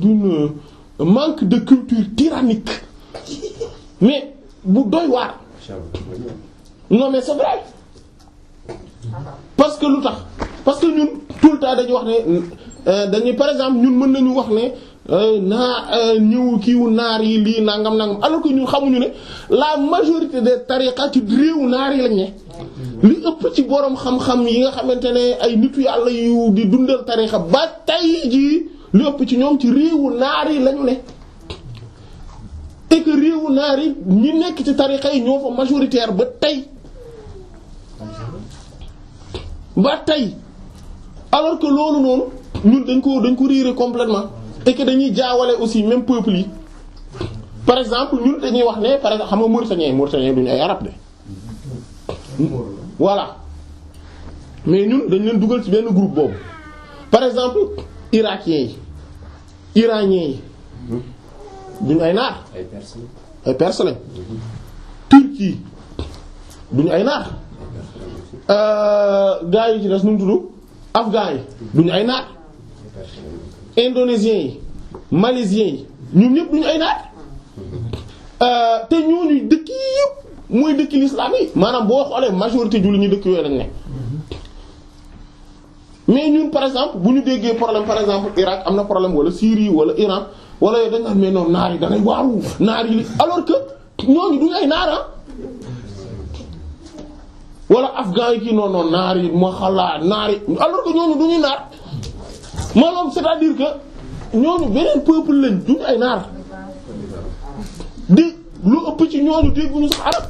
d'une manque de culture tyrannique mais bu doy waar non mais c'est vrai parce que lu tax parce que ñun tout le temps dañuy wax ne dañuy par exemple ñun mën nañu wax ne ñëw kiiwu naar yi lii nangam alors que ñun xamuñu ne la majorité des tariqa ci réewu naar yi lañ ne li ëpp ci borom xam-xam yi nga xamante ne ay nitu yàlla yu di dundal tariqa ba tey jii li ëpp ci ñoom ci réewu naar yi lañu ne et que réewu naar yi ñi nekk ci tariqa yi ñoo fa majoritaire ba tey alors que loolu noonu ñun dañ ko réere complètement et que dañuy jaawale aussi même peuple yi par exemple ñun dañuy wax ne par exemple xam nga Mauritaniens duñu ay arab de voilà mais ñun dañ leen dugal ci benn groupe boobu par exemple irakiens yi iraniens yi duñu ay naar ay perse lañ Turquie duñu ay naar gaa yi ci des nu mu tudd afghans yi duñu ay naar indonésiens yi malaisiens yi ñoom ñëpp duñu ay naar te ñooñu dëkk yëpp mooy dëkk l'islam yi maanaam boo xoolee majorité julli ñu dëkk yooyu lañ ne mais ñun par exemple bu ñu déggee problème par exemple Irak am na problème wala Syrie wala Iran wala yooyu dañ naan mais non naar yi da ngay waaru naar yi alors que ñooñu duñu ay naar wala afghans yi kii non naar yi ma xalaat naar yi alors que ñooñu duñu naar maanaam c'est-à-dire que ñooñu beneen peuple lañ duñu ay naar di lu ëpp ci ñooñu dégguñu sax arab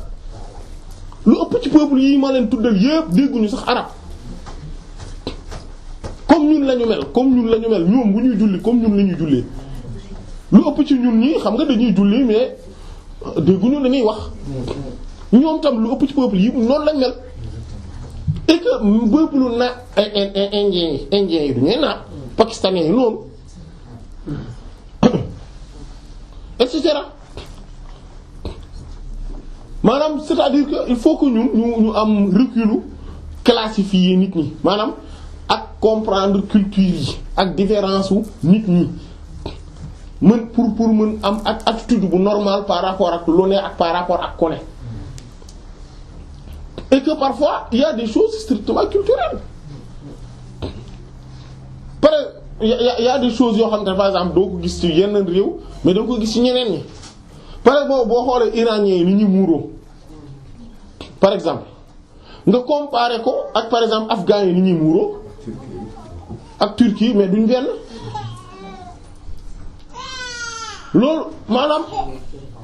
lu ëpp ci peuple yi ma leen tuddal yépp dégguñu sax arab comme ñun lañu mel ñoom bu ñuy julli comme ñun lañuy jullee lu ëpp ci ñun ñi xam nga dañuy julli mais dégguñu lañuy wax ñoom tam lu ëpp ci peuple yi noonu lañ mel et que peuple na indien yi duñuy naar pakistanais yi noonu et cetera maanaam c'est-à-dire que il faut que ñu am recul classifier nit ñi maanaam ak comprendre culture yi ak différence wu nit ñi mën pour mën am ak attitude bu normal par rapport ak lu ne ak par rapport ak ku ne et que parfois il y a des choses strictement culturelles il y a des choses yoo xam ne par exemple doo ko gis ci yenn réew mais doo ko gis ci ñeneen ñi par exemple boo xoolee iraniens yi ni ñu muuroo par exemple nga comparer ko ak par exemple afghans yi ni ñuy muuroo ak Turquie mais duñ benn loolu maanaam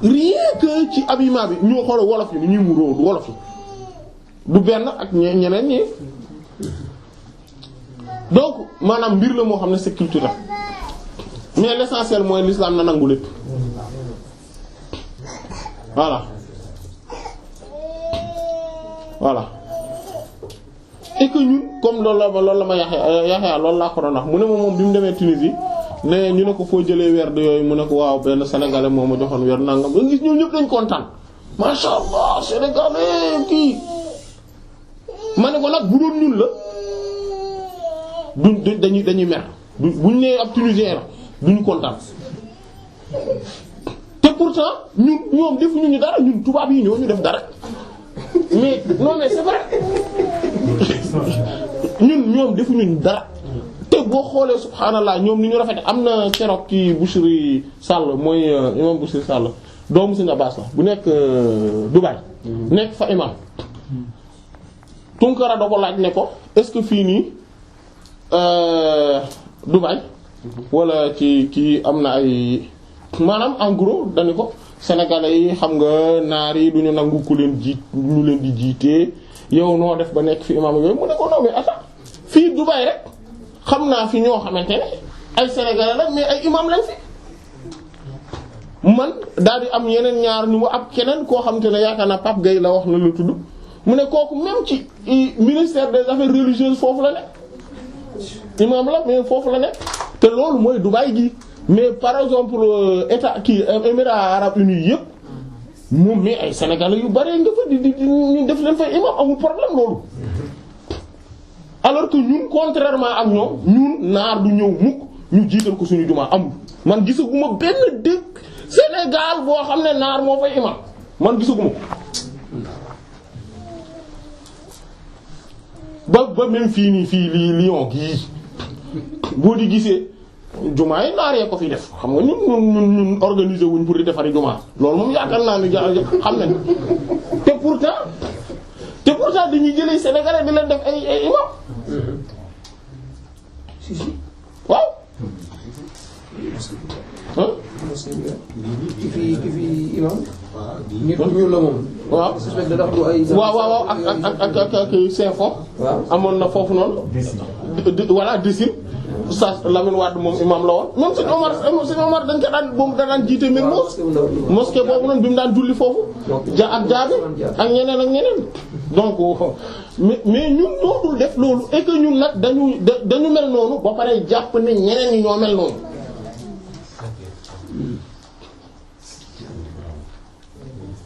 rien que ci habillement bi ñoo xool wolof yi ni ñuy muuroo wolof yi du benn ak ñeneen ñi donc maanaam mbir la moo xam ne c'est culturel mais l'essentiel mooy l'islam na nangu lépp voilà et que ñun comme loolu la ma Yaxya loolu laa ko doon wax mu ne moom bi mu demee Tunisie ne ñu ne ko foo jëlee werd yooyu mu ne ko waaw benn sénégalais moo ma joxoon werd nangam ba gis ñoom ñëpp dañ kontaan masha Allah sénégalais kii ma ne ko nag bu doon ñun la dañuy mer buñ nee ab tunisien la duñu kontaan te pourtant ñoom defuñu ñu dara ñun tubaab yi ñoo ñu def dara mais non mais c'est vrai ñoom defuñu ñu dara te boo xoolee subhaanallah ñoom ni ñu rafete am na keroog ki Bouchri Sall mooy imam Bouchri Sall doomu Sëriñ Abbas la bu nekk Dubaï nekk fa imam Tunkara da ko laaj ne ko est-ce que fii nii Dubaï wala ci kii am na ay maanaam en gros dañu ko sénégalais yi xam nga naar yi duñu nangu ku leen ñu leen di jiitee yow noo def ba nekk fi imam yooyu mu ne ko non mais attends fii Dubaï rek xam naa fi ñoo xamante ne ay sénégalais la mais ay imam lañ fi man daal di am yeneen ñaar ñu mu ab keneen koo xamante ne yaakaar naa Pape Gueye la wax na la tudd mu ne kooku même ci ministère des affaires religieuses foofu la nekk imam la mais foofu la nekk te loolu mooy Dubaï gi mais par exemple état kii Émirats arabes unis yëpp moom mais ay sénégalais yu bari nga fa di ñu def leen fay imam amul problème loolu alors que ñun contrairement ak ñoom ñun naar du ñëw mukk ñu jiital ko suñu jumaa amul man gisaguma benn dëkk Sénégal boo xam ne naar moo fay imam man gisaguma ko ba même fii nii fii Lyon gii boo di gisee jumaa yi naar yee ko fi def xam nga ñun organiser wuñ pour di defari jumaa loolu moom yaakaar naa ni xam nañ te pourtant dañuy jëlee Sénégalais di leen def ay imam waaw ki fi imam nit ku ñuul la moom. waaw waaw ak Saint-Fond. waaw amoon na foofu noonu. voilà Dessine. Oustaz Lamine Wade moom imam la woon. même Sëñ Omar dañ ko daan moom da daan jiite mbir moom. mosquée boobu noonu bi mu daan julli foofu. ak jaabi ak ñeneen. donc mais ñun ñoo dul def loolu et que ñun nag dañu mel noonu ba pare jàpp ne ñeneen ñi ñoo mel noonu.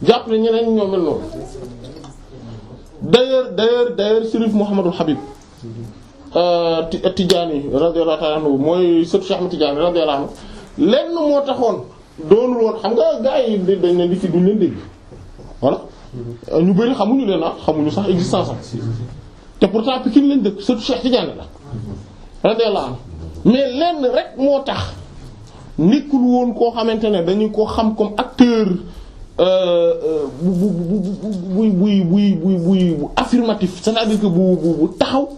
jàpp ne ñeneen ñi ñoo mel noonu. d'ailleurs Sérif Mouhamadul Habib Tidjani radiyallahu ta'ala anhu mooy sëtu Cheikh Ahmed Tidjani radiyallahu anhu lenn moo taxoon doonul woon xam nga gaa yi dañ leen di fi duñ leen dégg voilà ñu bari xamuñu leen xamuñu sax existence am te pourtant Pikine lañ dëkk sëtu Cheikh Tidjani la radiyallahu anhu mais lenn rek moo tax nekkul woon koo xamante ne dañu ko xam comme acteur bu affirmatif c'est-à-dire que bu taxaw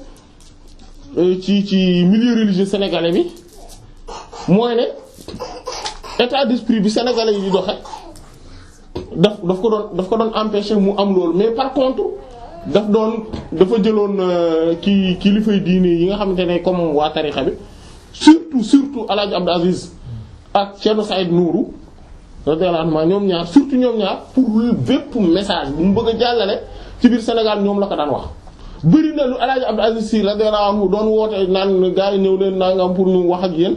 ci milieu religieux sénégalais bi mooy ne état d'esprit bi sénégalais yi di doxe daf ko doon empêcher mu am loolu mais par contre dafa jëloon kilifay diine yi nga xamante ne comme waa tarixa bi surtout El Hadj Abdou Aziz ak Thierno Saïd Nourou radiyallahu anhu ñoom ñaar surtout ñoom ñaar pour bépp message bu mu bëgg a jàllale ci biir Sénégal ñoom la ko daan wax. bëri na lu El Hadj Abdou Aziz Sy radiyallahu anhu doon woote naan gars yi ñëw leen nangam pour ñu wax ak yéen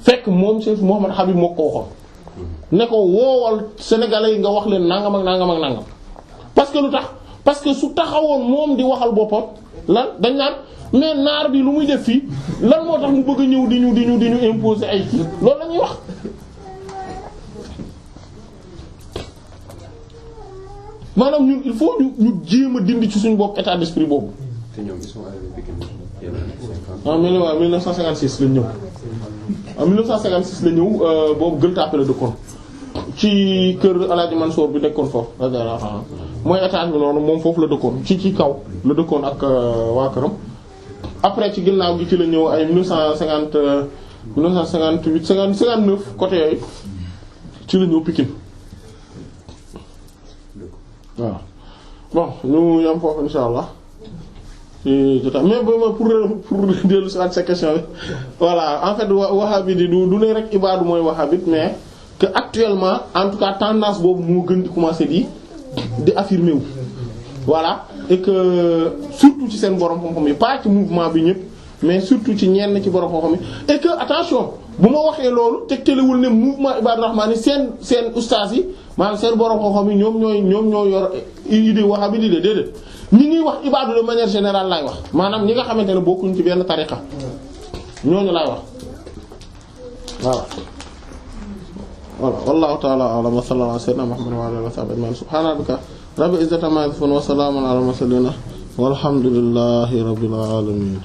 fekk moom Cheikh Mouhamad Habib moo ko waxoon ne ko woowal sénégalais yi nga wax leen nangam ak nangam ak nangam. parce que lu tax parce que su taxawoon moom di waxal boppam lan dañ naan mais naar bi lu muy def fii lan moo tax mu bëgg a ñëw di ñu imposer ay kii loolu la ñuy wax. maanaam ñun il faut ñu jéem a dindi ci suñu bopp état d'esprit boobu. te ñoom ils sont arrivés Pikine en 1956 la ñëw. en 1956 la ñëw boobu Gueule Tapée la dëkkoon ci kër El Hadj Mansour bi nekkoon foofu mooy état bi noonu moom foofu la dëkkoon ci kaw la dëkkoon ak waa këram. après ci ginnaaw gi ci la ñëw ay 1950 1958 59 côté yooyu ci la ñëw Pikine. waaw bon ñu yam foofu insha allah mais pour dellu si waat sa question bi voilà en fait wahhabite yi du ne rek ibaadu mooy wahhabite mais que actuellement en tout cas tendance boobu moo gën di commencer di affirmer wu. voilà et que surtout ci seen borom xam-xam yi pas ci mouvement bi ñëpp mais surtout ci ñenn ci borom xam-xam yi et que attention bu ma waxee loolu tegtalewul ne mouvement Ibaadu Rahmaan yi seen ustaas yi maanaam seen borom xam-xam yi ñoom ñoo yor idée wahhabi di déedéet ñi ñuy wax ibaadu de manière générale laay wax maanaam ñi nga xamante ne bokkuñ ci benn tariqa ñooñu laay wax voilà. voilà wallahu ta'ala a'lam wa sallallahu ala sayyidina Muhammad wa ala alihi wa sahbihi ajma'in subhana rabbika rabbil izzati amma yasifun wa salamun ala al mursalin walhamdulillahi rabbil alamin